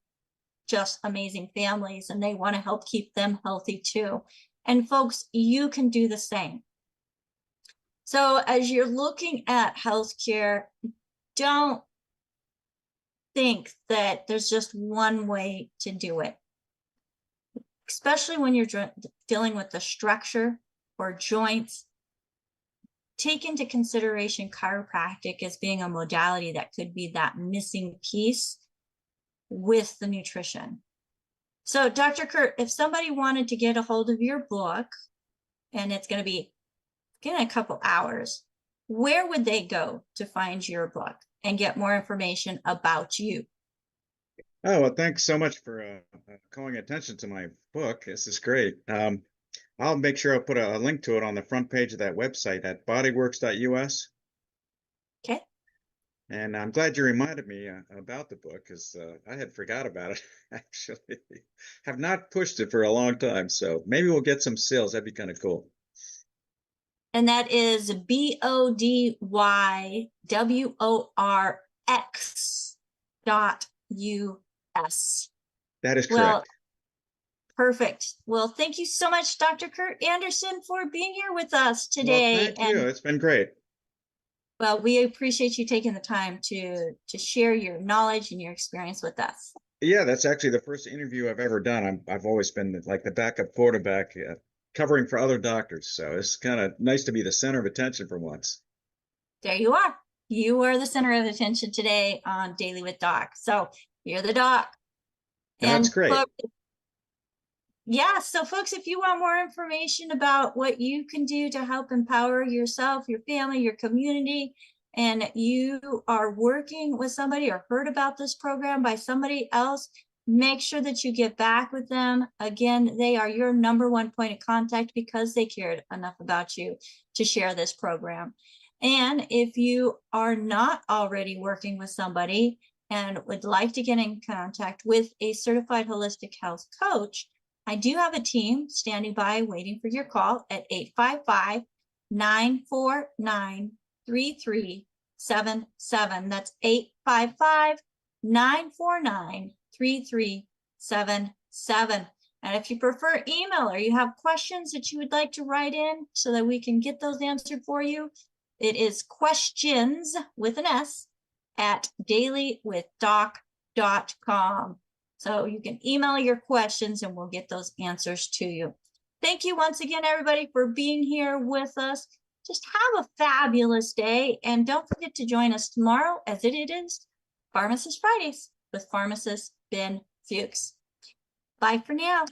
just amazing families, and they want to help keep them healthy too. And folks, you can do the same. So as you're looking at healthcare, don't think that there's just one way to do it, especially when you're dealing with the structure or joints. Take into consideration chiropractic as being a modality that could be that missing piece with the nutrition. So Dr. Kurt, if somebody wanted to get a hold of your book, and it's going to be in a couple hours, where would they go to find your book and get more information about you? Oh, well, thanks so much for calling attention to my book. This is great. I'll make sure I'll put a link to it on the front page of that website at bodyworks.us. Okay. And I'm glad you reminded me about the book, because I had forgot about it, actually. Have not pushed it for a long time. So maybe we'll get some sales. That'd be kind of cool. And that is BODYWORX.US. That is Well, correct. perfect. Well, thank you so much, Dr. Kurt Anderson, for being here with us Well, today. thank you. It's been great. Well, we appreciate you taking the time to share your knowledge and your experience with us. Yeah, that's actually the first interview I've ever done. I've always been like the backup quarterback, covering for other doctors. So it's kind of nice to be the center of attention for once. There you are. You are the center of attention today on Daily with Doc. So you're the doc. That's And great. Yeah, so folks, if you want more information about what you can do to help empower yourself, your family, your community, and you are working with somebody or heard about this program by somebody else, make sure that you get back with them. Again, they are your #1 point of contact because they cared enough about you to share this program. And if you are not already working with somebody and would like to get in contact with a certified holistic health coach, I do have a team standing by waiting for your call at 855-949-3377. That's 855-949-3377. And if you prefer email or you have questions that you would like to write in so that we can get those answered for you, it is questions with an S at dailywithdoc.com. So you can email your questions and we'll get those answers to you. Thank you once again, everybody, for being here with us. Just have a fabulous day. And don't forget to join us tomorrow as it is Pharmacist Fridays with pharmacist Ben Fuchs. Bye for now.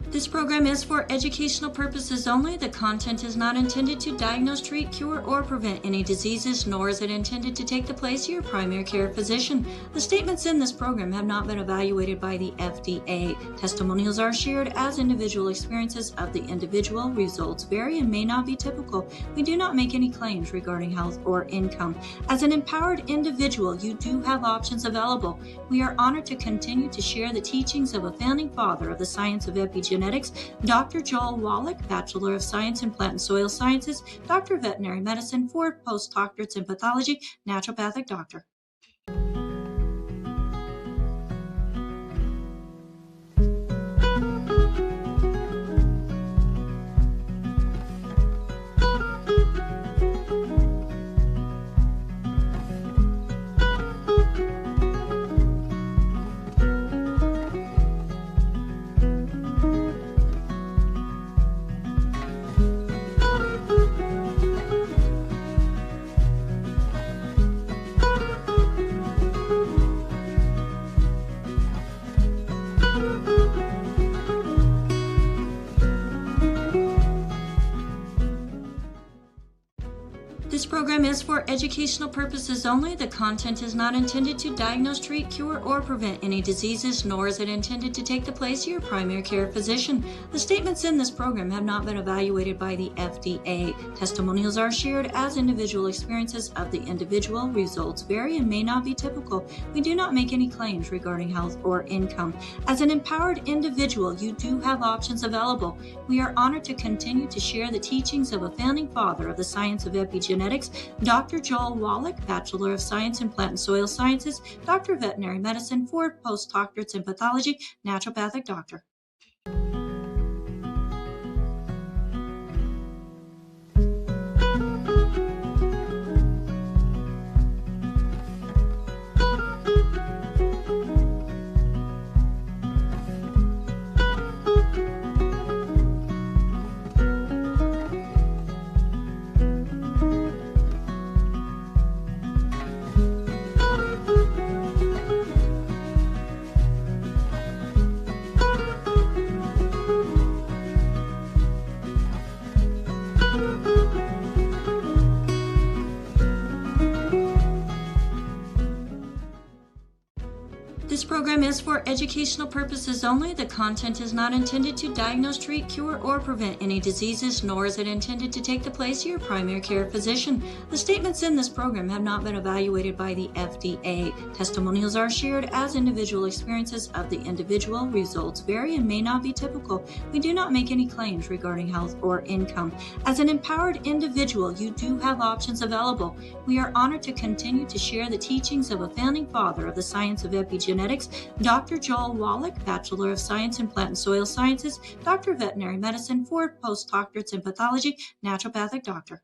This program is for educational purposes only. The content is not intended to diagnose, treat, cure, or prevent any diseases, nor is it intended to take the place of your primary care physician. The statements in this program have not been evaluated by the FDA. Testimonials are shared as individual experiences of the individual. Results vary and may not be typical. We do not make any claims regarding health or income. As an empowered individual, you do have options available. We are honored to continue to share the teachings of a founding father of the science of epigenetics, Dr. Joel Wallach, Bachelor of Science in Plant and Soil Sciences, Doctor of Veterinary Medicine, 4 postdoctorates in pathology, naturopathic doctor. This program is for educational purposes only. The content is not intended to diagnose, treat, cure, or prevent any diseases, nor is it intended to take the place of your primary care physician. The statements in this program have not been evaluated by the FDA. Testimonials are shared as individual experiences of the individual. Results vary and may not be typical. We do not make any claims regarding health or income. As an empowered individual, you do have options available. We are honored to continue to share the teachings of a founding father of the science of epigenetics, Dr. Joel Wallach, Bachelor of Science in Plant and Soil Sciences, Doctor of Veterinary Medicine, 4 postdoctorates in pathology, naturopathic doctor. program is for educational purposes only. The content is not intended to diagnose, treat, cure, or prevent any diseases, nor is it intended to take the place of your primary care physician. The statements in this program have not been evaluated by the FDA. Testimonials are shared as individual experiences of the individual. Results vary and may not be typical. We do not make any claims regarding health or income. As an empowered individual, you do have options available. We are honored to continue to share the teachings of a founding father of the science of epigenetics, Dr. Joel Wallach, Bachelor of Science in Plant and Soil Sciences, Doctor of Veterinary Medicine, 4 postdoctorates in pathology, naturopathic doctor.